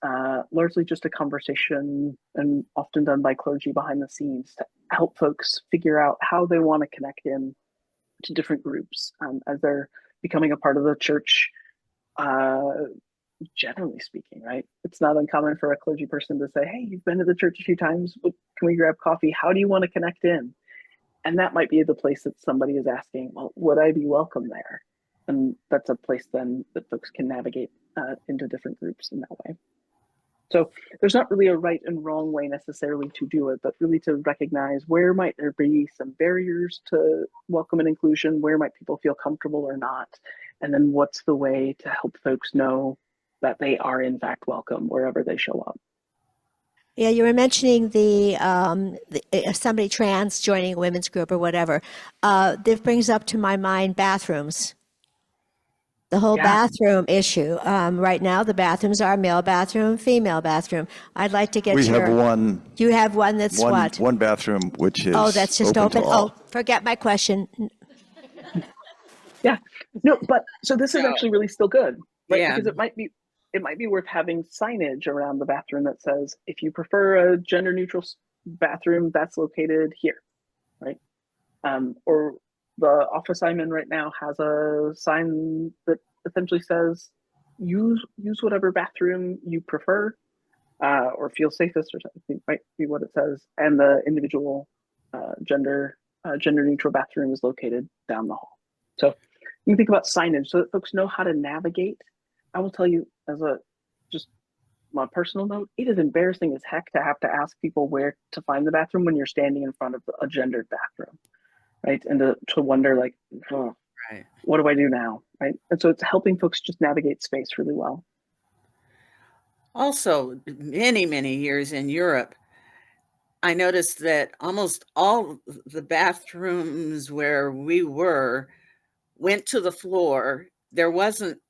largely just a conversation, and often done by clergy behind the scenes, to help folks figure out how they want to connect in to different groups as they're becoming a part of the church. Generally speaking, right? It's not uncommon for a clergy person to say, hey, you've been to the church a few times, can we grab coffee? How do you want to connect in? And that might be the place that somebody is asking, well, would I be welcome there? And that's a place then that folks can navigate into different groups in that way. So there's not really a right and wrong way necessarily to do it, but really to recognize where might there be some barriers to welcome and inclusion, where might people feel comfortable or not, and then what's the way to help folks know that they are in fact welcome wherever they show up. Yeah, you were mentioning somebody trans joining a women's group or whatever. This brings up to my mind bathrooms. The whole bathroom issue. Right now, the bathrooms are male bathroom, female bathroom. I'd like to get We have one. You have one that's what? One bathroom, which is Oh, that's just open. to all. Oh, forget my question. Yeah, no, but so this is actually really still good, right? Yeah. Because it might be worth having signage around the bathroom that says, if you prefer a gender neutral bathroom, that's located here, right? Or the office I'm in right now has a sign that essentially says, use whatever bathroom you prefer or feel safest, or something might be what it says. And the individual gender neutral bathroom is located down the hall. So you can think about signage so that folks know how to navigate. I will tell you, as just my personal note, it is embarrassing as heck to have to ask people where to find the bathroom when you're standing in front of a gendered bathroom, right? And to wonder, like, oh, Right. what do I do now, right? And so it's helping folks just navigate space really well. Also, many years in Europe, I noticed that almost all the bathrooms where we were went to the floor. There wasn't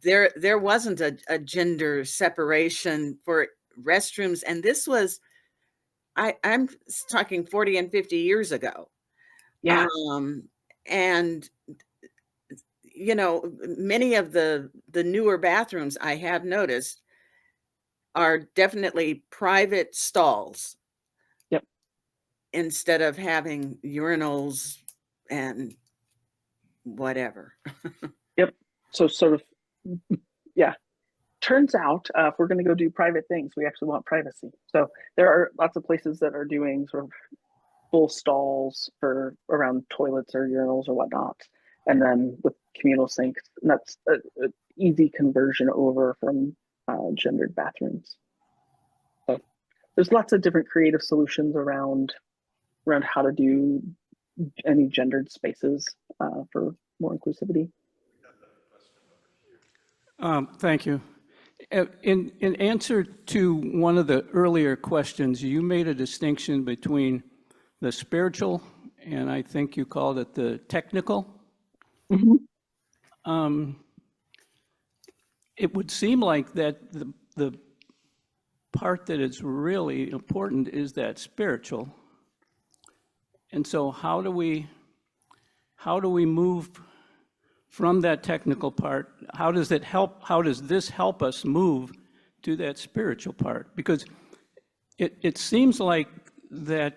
a gender separation for restrooms, and this was I'm talking 40 and 50 years ago. Yeah. And many of the newer bathrooms, I have noticed, are definitely private stalls. Yep. Instead of having urinals and whatever. Yep. So sort of, yeah. Turns out, if we're going to go do private things, we actually want privacy. So there are lots of places that are doing sort of full stalls for around toilets or urinals or whatnot, and then with communal sinks. And that's an easy conversion over from gendered bathrooms. So there's lots of different creative solutions around how to do any gendered spaces for more inclusivity. Thank you. In answer to one of the earlier questions, you made a distinction between the spiritual and I think you called it the technical. Mm-hmm. It would seem like that the part that is really important is that spiritual. And so how do we move from that technical part, how does this help us move to that spiritual part? Because it seems like that,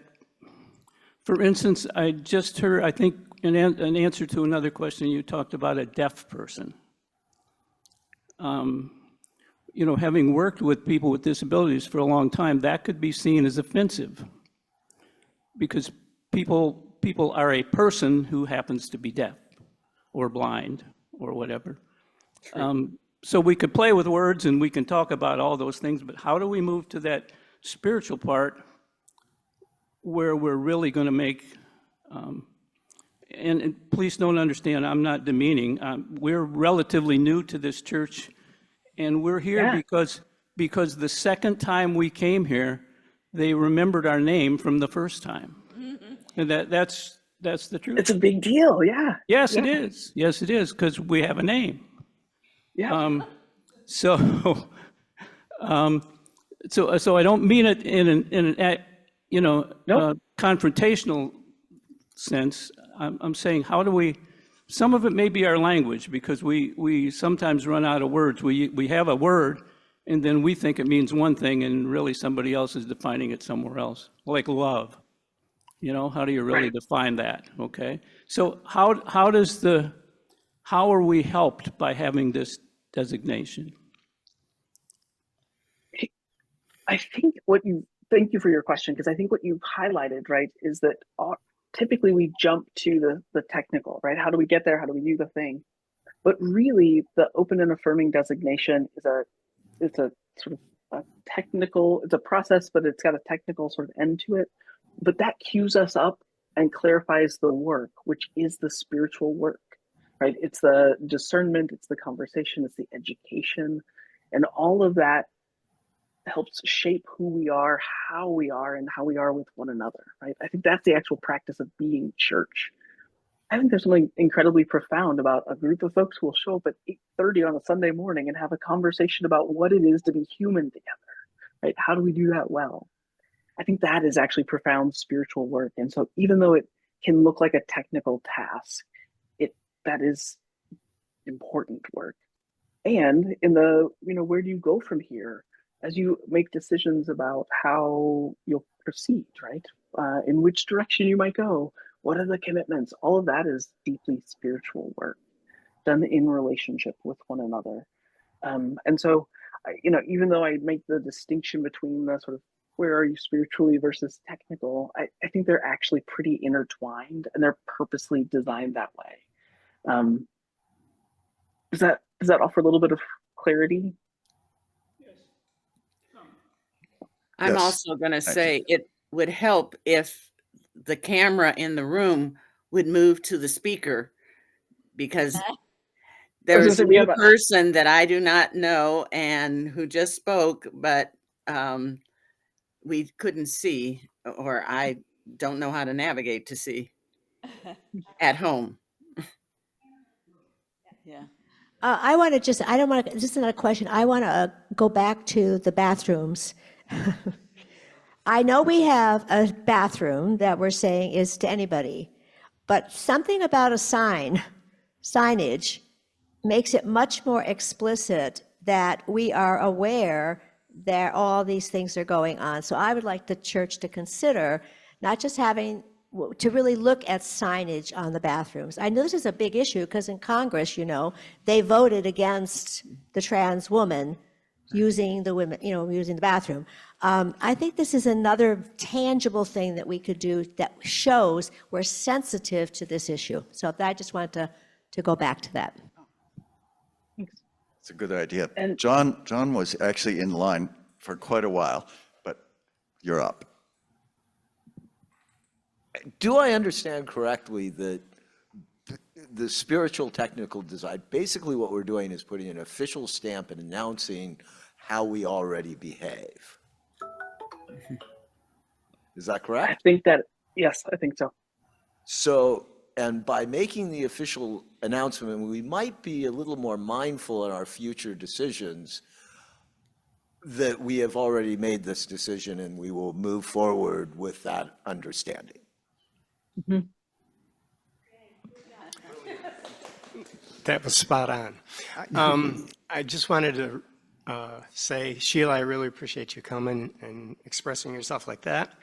for instance, I just heard, I think, in an answer to another question, you talked about a deaf person. You know, having worked with people with disabilities for a long time, that could be seen as offensive, because people are a person who happens to be deaf or blind or whatever. So we could play with words and we can talk about all those things, but how do we move to that spiritual part where we're really going to make, and please don't understand, I'm not demeaning. We're relatively new to this church, and we're here because the second time we came here, they remembered our name from the first time. And that's the truth. It's a big deal, yeah. Yes, it is. Yes, it is, because we have a name. Yeah. So I don't mean it in an you know, confrontational sense. I'm saying, how do we? Some of it may be our language, because we sometimes run out of words. We have a word, and then we think it means one thing, and really somebody else is defining it somewhere else, like love. You know, how do you really define that? Okay, so how are we helped by having this designation? I think thank you for your question, because I think what you've highlighted, right, is that typically we jump to the technical, right? How do we get there? How do we do the thing? But really, the open and affirming designation it's a sort of a technical, it's a process, but it's got a technical sort of end to it. But that cues us up and clarifies the work, which is the spiritual work, right? It's the discernment, it's the conversation, it's the education, and all of that helps shape who we are, and how we are with one another, right? I think that's the actual practice of being church. I think there's something incredibly profound about a group of folks who will show up at 8:30 on a Sunday morning and have a conversation about what it is to be human together, right? How do we do that well? I think that is actually profound spiritual work. And so even though it can look like a technical task, that is important work. And in the, where do you go from here as you make decisions about how you'll proceed, right? In which direction you might go, what are the commitments? All of that is deeply spiritual work done in relationship with one another. And so, even though I make the distinction between the sort of where are you spiritually versus technical, I think they're actually pretty intertwined, and they're purposely designed that way. Does that offer a little bit of clarity? I'm Yes. also going to say it would help if the camera in the room would move to the speaker, because there's a new person that I do not know and who just spoke, but we couldn't see, or I don't know how to navigate to see at home. Yeah. just another question. I want to go back to the bathrooms. I know we have a bathroom that we're saying is to anybody, but something about a signage makes it much more explicit that we are aware that all these things are going on. So I would like the church to consider not just to really look at signage on the bathrooms. I know this is a big issue because in Congress, they voted against the trans woman using using the bathroom. I think this is another tangible thing that we could do that shows we're sensitive to this issue. So I just wanted to go back to that. It's a good idea. And John was actually in line for quite a while, but you're up. Do I understand correctly that the spiritual technical design, basically what we're doing is putting an official stamp and announcing how we already behave? Is that correct? I think that, yes, I think so. So, and by making the official announcement, we might be a little more mindful in our future decisions that we have already made this decision and we will move forward with that understanding. Mm-hmm. That was spot on. I just wanted to say, Sheila, I really appreciate you coming and expressing yourself like that.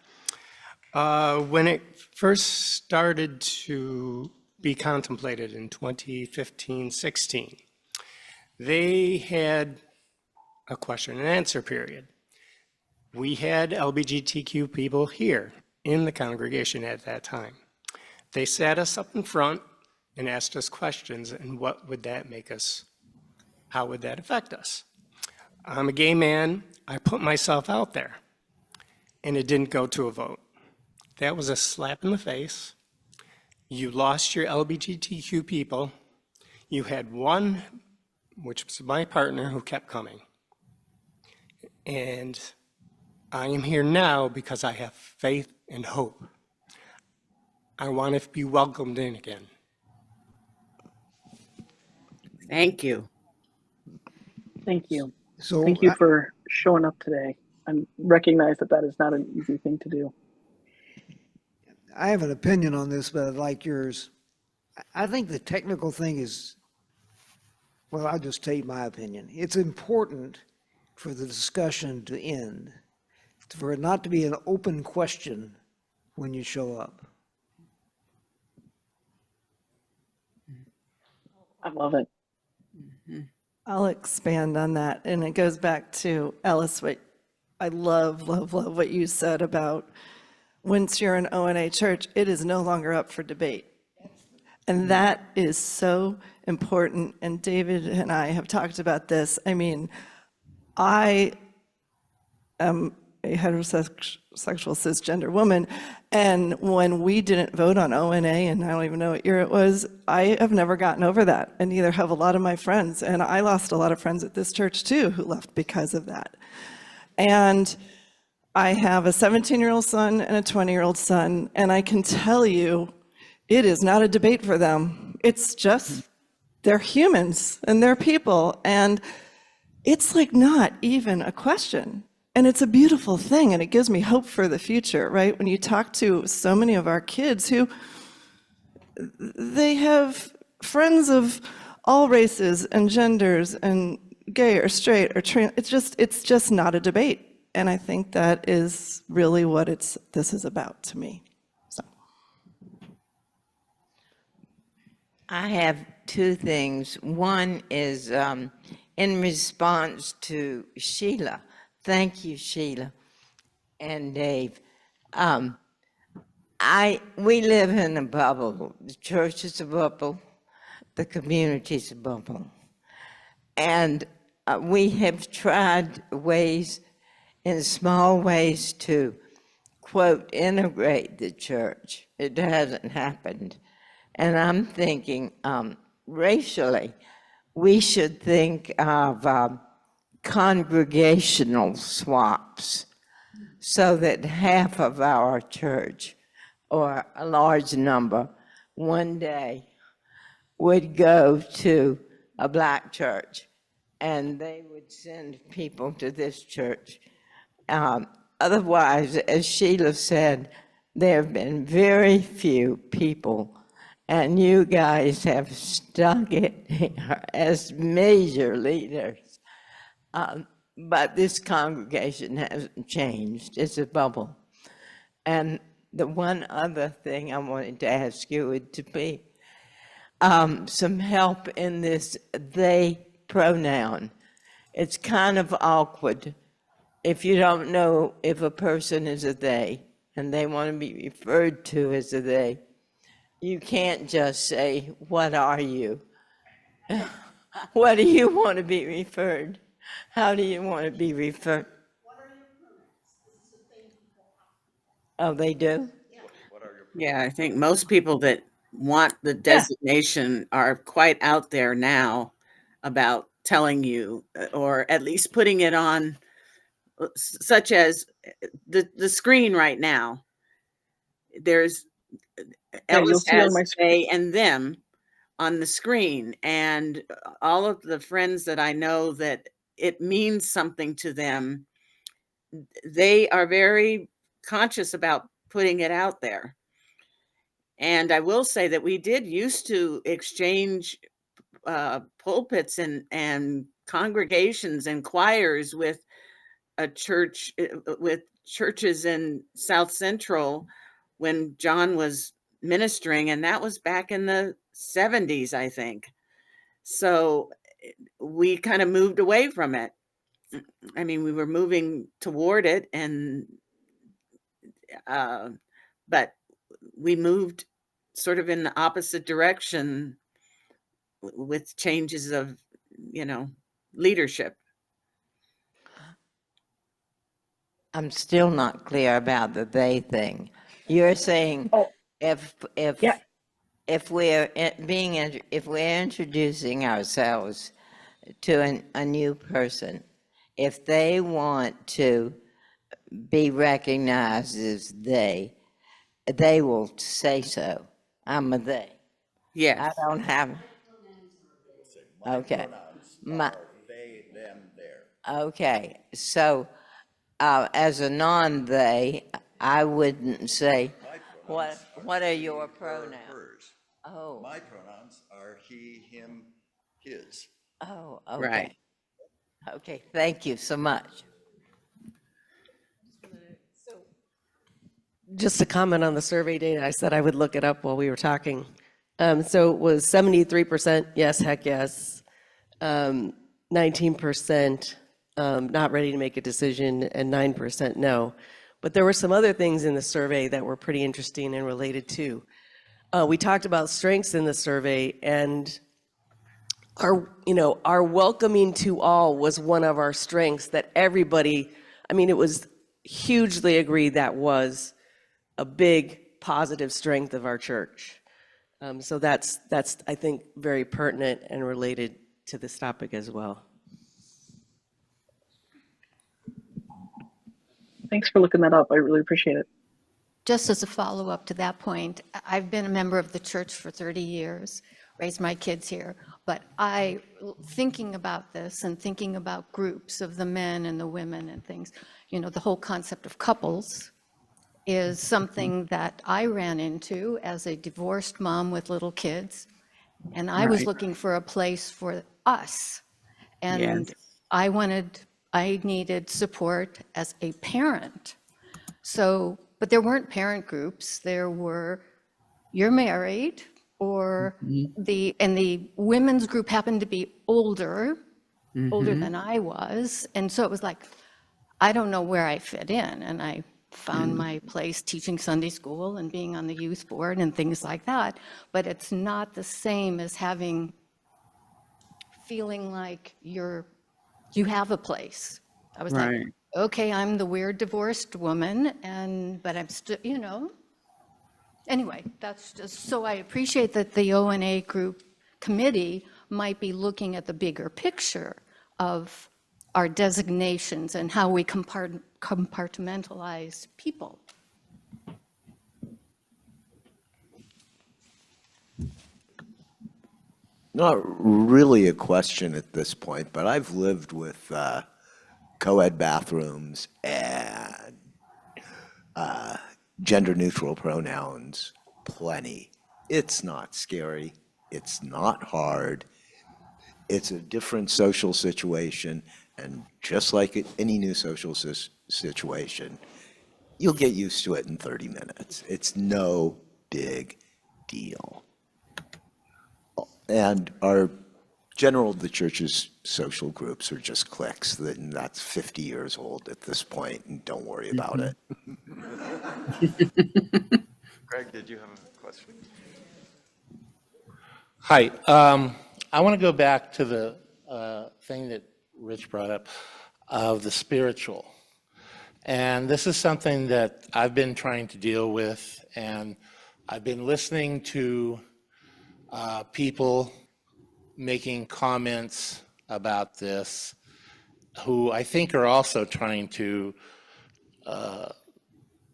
When it first started to be contemplated in 2015-16, they had a question and answer period. We had LGBTQ people here in the congregation at that time. They sat us up in front and asked us questions, and what would that make us? How would that affect us? I'm a gay man. I put myself out there, and it didn't go to a vote. That was a slap in the face. You lost your LGBTQ people. You had one, which was my partner, who kept coming. And I am here now because I have faith and hope. I want to be welcomed in again. Thank you. Thank you. So Thank you for showing up today and recognize that that is not an easy thing to do. I have an opinion on this, but I'd like yours. I think the technical thing is, well, I'll just state my opinion. It's important for the discussion to end, for it not to be an open question when you show up. I love it. I'll expand on that, and it goes back to Ellis, what I love what you said about once you're an ONA church, it is no longer up for debate. And that is so important, and David and I have talked about this. I mean, I am a heterosexual cisgender woman, and when we didn't vote on ONA, and I don't even know what year it was, I have never gotten over that, and neither have a lot of my friends. And I lost a lot of friends at this church too who left because of that. And I have a 17-year-old son and a 20-year-old son, and I can tell you, it is not a debate for them. It's just, they're humans and they're people, and it's like not even a question. And it's a beautiful thing, and it gives me hope for the future, right? When you talk to so many of our kids who, they have friends of all races and genders and gay or straight or trans, it's just not a debate. And I think that is really what this is about to me. So. I have two things. One is in response to Sheila. Thank you, Sheila and Dave. We live in a bubble. The church is a bubble. The community is a bubble. And we have tried ways, in small ways, to, quote, integrate the church. It hasn't happened. And I'm thinking, racially, we should think of congregational swaps so that half of our church, or a large number, one day would go to a black church, and they would send people to this church. Otherwise, as Sheila said, there have been very few people, and you guys have stuck it as major leaders. But this congregation hasn't changed. It's a bubble. And the one other thing I wanted to ask you would to be some help in this they pronoun. It's kind of awkward if you don't know if a person is a they and they want to be referred to as a they. You can't just say, what are you? What do you want to be referred? How do you want to be referred? Oh, they do? Yeah, I think most people that want the designation are quite out there now about telling you, or at least putting it on, such as the screen right now. There's Ellis see on my has they and them on the screen, and all of the friends that I know that it means something to them, they are very conscious about putting it out there. And I will say that we did used to exchange pulpits and congregations and choirs with a church, with churches in South Central when John was ministering, and that was back in the 70s, I think. So we kind of moved away from it. I mean, we were moving toward it, and but we moved sort of in the opposite direction with changes of, leadership. I'm still not clear about the they thing. You're saying if we're if we're introducing ourselves to a new person, if they want to be recognized as they will say so. I'm a they. Yes. I don't have. Okay. They, them, their. Okay. So, as a non-they, I wouldn't say. What are your pronouns? Hers. Oh. My pronouns are he, him, his. Oh. Okay. Right. Okay. Thank you so much. Just to comment on the survey data, I said I would look it up while we were talking. So it was 73% yes, heck yes, 19% not ready to make a decision, and 9% no. But there were some other things in the survey that were pretty interesting and related too. We talked about strengths in the survey, and our welcoming to all was one of our strengths that everybody, it was hugely agreed that was a big positive strength of our church. So that's I think very pertinent and related to this topic as well. Thanks for looking that up. I really appreciate it. Just as a follow-up to that point, I've been a member of the church for 30 years, raised my kids here, but thinking about this and thinking about groups of the men and the women and things, the whole concept of couples is something that I ran into as a divorced mom with little kids, and I was looking for a place for us. And I needed support as a parent. So, but there weren't parent groups. There were, you're married, or the women's group happened to be older than I was. And so it was like, I don't know where I fit in. And I found my place teaching Sunday school and being on the youth board and things like that. But it's not the same as feeling like you have a place. I was like, okay, I'm the weird divorced woman, but I'm still, Anyway, that's just, so I appreciate that the O&A group committee might be looking at the bigger picture of our designations and how we compartmentalize people. Not really a question at this point, but I've lived with co-ed bathrooms and gender-neutral pronouns plenty. It's not scary. It's not hard. It's a different social situation, and just like any new social situation, you'll get used to it in 30 minutes. It's no big deal. And the church's social groups are just cliques, and that's 50 years old at this point, and don't worry about it. Greg, did you have a question? Hi. I want to go back to the thing that Rich brought up of the spiritual. And this is something that I've been trying to deal with, and I've been listening to people making comments about this who I think are also trying to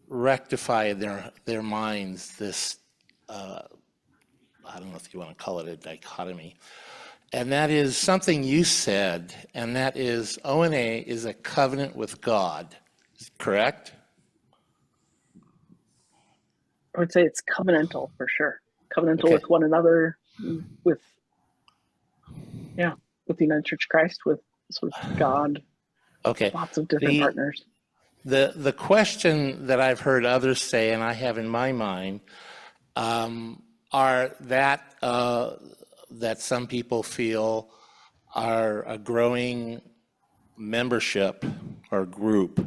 rectify in their minds this, I don't know if you want to call it a dichotomy. And that is something you said, and that is O&A is a covenant with God, correct? I would say it's covenantal for sure. Covenantal Okay. with one another, with Yeah, with the United Church of Christ, with sort of God, Okay. lots of different partners. The question that I've heard others say, and I have in my mind, are that some people feel are a growing membership or group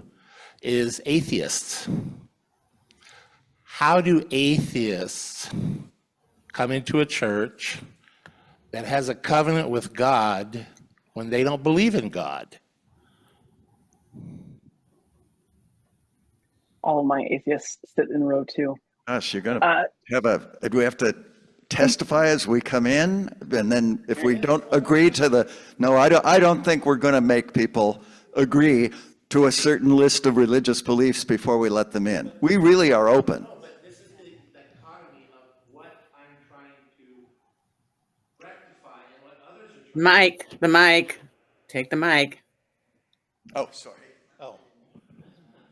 is atheists. How do atheists come into a church that has a covenant with God when they don't believe in God? All of my atheists sit in row 2. Gosh, you're going to do we have to testify as we come in? And then if we don't agree to no, I don't think we're going to make people agree to a certain list of religious beliefs before we let them in. We really are open. No, but this is the dichotomy of what I'm trying to rectify and what others are trying Mike, the mic. Take the mic. Oh, sorry. Oh.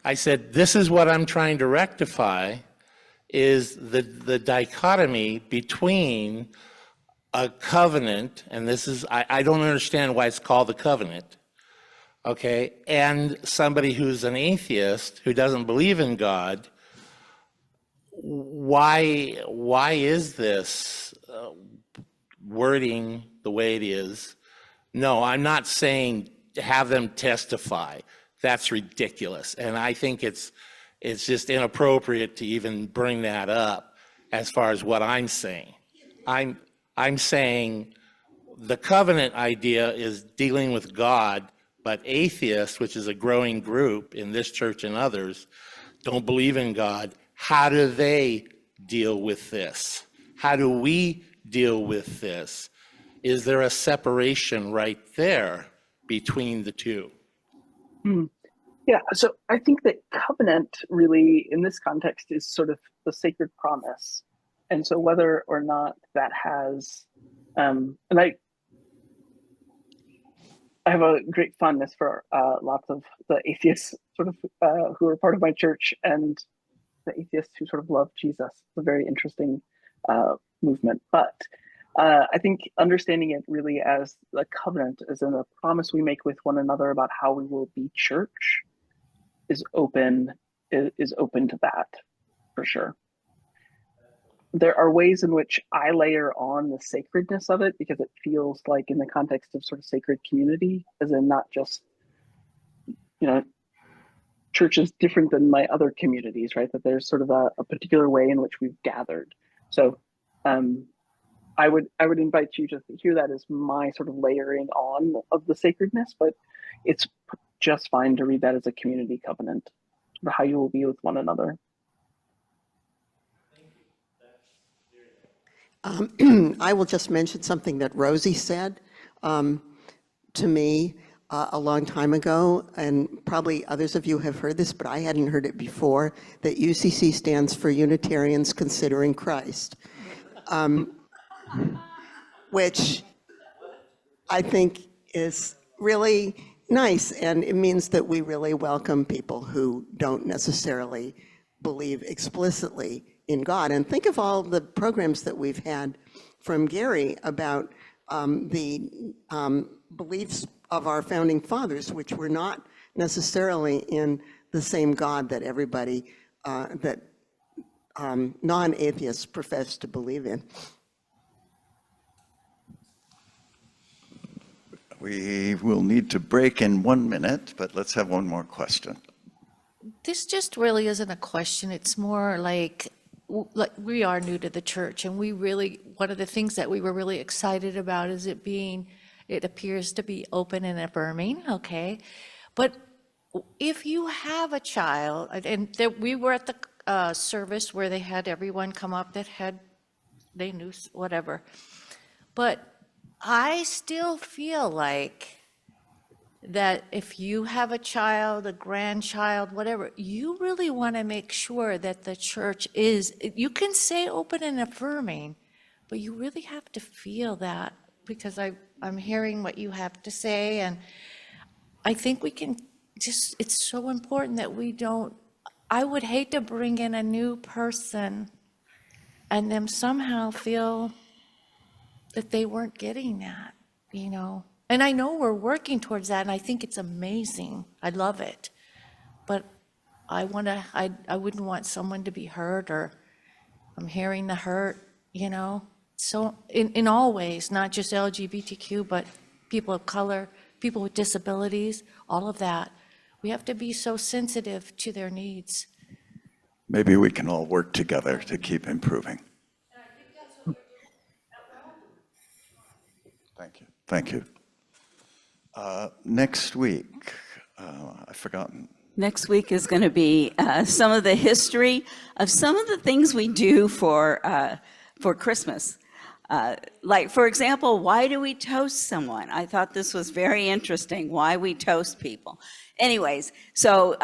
I said, this is what I'm trying to rectify, is the dichotomy between a covenant, and this is, I don't understand why it's called a covenant, okay, and somebody who's an atheist who doesn't believe in God. Why is this wording the way it is? No, I'm not saying have them testify. That's ridiculous, and I think it's just inappropriate to even bring that up as far as what I'm saying. I'm saying the covenant idea is dealing with God, but atheists, which is a growing group in this church and others, don't believe in God. How do they deal with this? How do we deal with this? Is there a separation right there between the two? Yeah, so I think that covenant really, in this context, is sort of the sacred promise. And so whether or not that has, and I have a great fondness for lots of the atheists sort of who are part of my church, and the atheists who sort of love Jesus. It's a very interesting movement. But I think understanding it really as a covenant, as in a promise we make with one another about how we will be church, is open to that, for sure. There are ways in which I layer on the sacredness of it because it feels like in the context of sort of sacred community, as in not just, church is different than my other communities, right? That there's sort of a particular way in which we've gathered. So I would invite you to hear that as my sort of layering on of the sacredness, but it's just fine to read that as a community covenant, how you will be with one another. I will just mention something that Rosie said to me a long time ago, and probably others of you have heard this, but I hadn't heard it before, that UCC stands for Unitarians Considering Christ, which I think is really nice, and it means that we really welcome people who don't necessarily believe explicitly in God. And think of all the programs that we've had from Gary about the beliefs of our founding fathers, which were not necessarily in the same God that everybody, that non-atheists profess to believe in. We will need to break in 1 minute, but let's have one more question. This just really isn't a question. It's more like we are new to the church, and one of the things that we were really excited about is it appears to be open and affirming, okay? But if you have a child, and we were at the service where they had everyone come up they knew whatever. But I still feel like that if you have a child, a grandchild, whatever, you really want to make sure that the church you can say open and affirming, but you really have to feel that, because I'm hearing what you have to say, and I think we can it's so important that I would hate to bring in a new person and them somehow feel that they weren't getting that. you know. And I know we're working towards that, and I think it's amazing. I love it. But I wouldn't want someone to be hurt, or I'm hearing the hurt, you know. So in all ways, not just LGBTQ, but people of color, people with disabilities, all of that. We have to be so sensitive to their needs. Maybe we can all work together to keep improving. Thank you. Thank you. Next week, I've forgotten. Next week is going to be some of the history of some of the things we do for Christmas. Like, for example, why do we toast someone? I thought this was very interesting, why we toast people. Anyways, so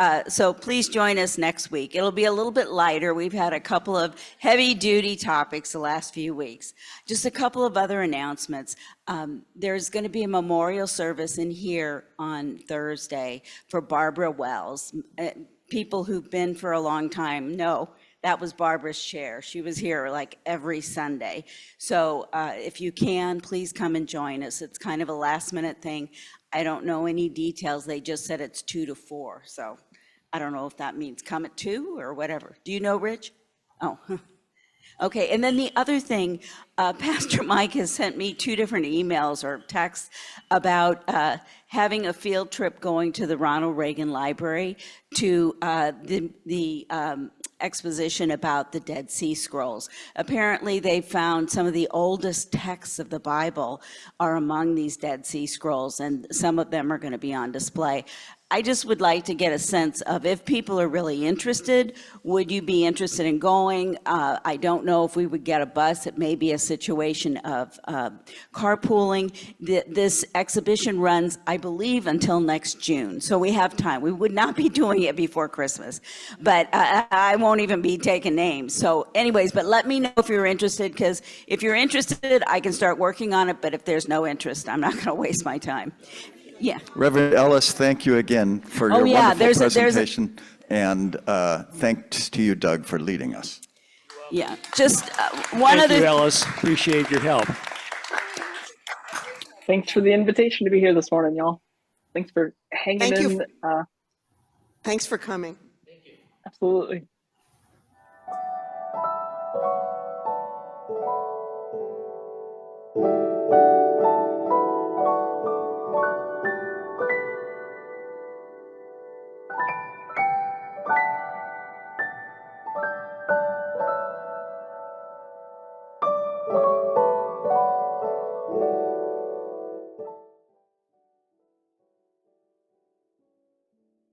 please join us next week. It'll be a little bit lighter. We've had a couple of heavy-duty topics the last few weeks. Just a couple of other announcements. There's going to be a memorial service in here on Thursday for Barbara Wells. People who've been for a long time know that was Barbara's chair. She was here like every Sunday. So if you can, please come and join us. It's kind of a last-minute thing. I don't know any details. They just said it's 2 to 4. So I don't know if that means come at 2 or whatever. Do you know, Rich? Oh, okay. And then the other thing, Pastor Mike has sent me 2 different emails or texts about having a field trip going to the Ronald Reagan Library to the exposition about the Dead Sea Scrolls. Apparently, they found some of the oldest texts of the Bible are among these Dead Sea Scrolls, and some of them are going to be on display. I just would like to get a sense of if people are really interested, would you be interested in going? I don't know if we would get a bus. It may be a situation of carpooling. This exhibition runs, I believe, until next June, so we have time. We would not be doing it before Christmas, but I won't even be taking names. So anyways, but let me know if you're interested, because if you're interested, I can start working on it, but if there's no interest, I'm not going to waste my time. Yeah. Reverend Ellis, thank you again for your wonderful presentation, and thanks to you, Doug, for leading us. Yeah, just one other. Thank you, Ellis. Appreciate your help. Thanks for the invitation to be here this morning, y'all. Thanks for hanging Thank in. you. Thanks for coming. Thank you. Absolutely.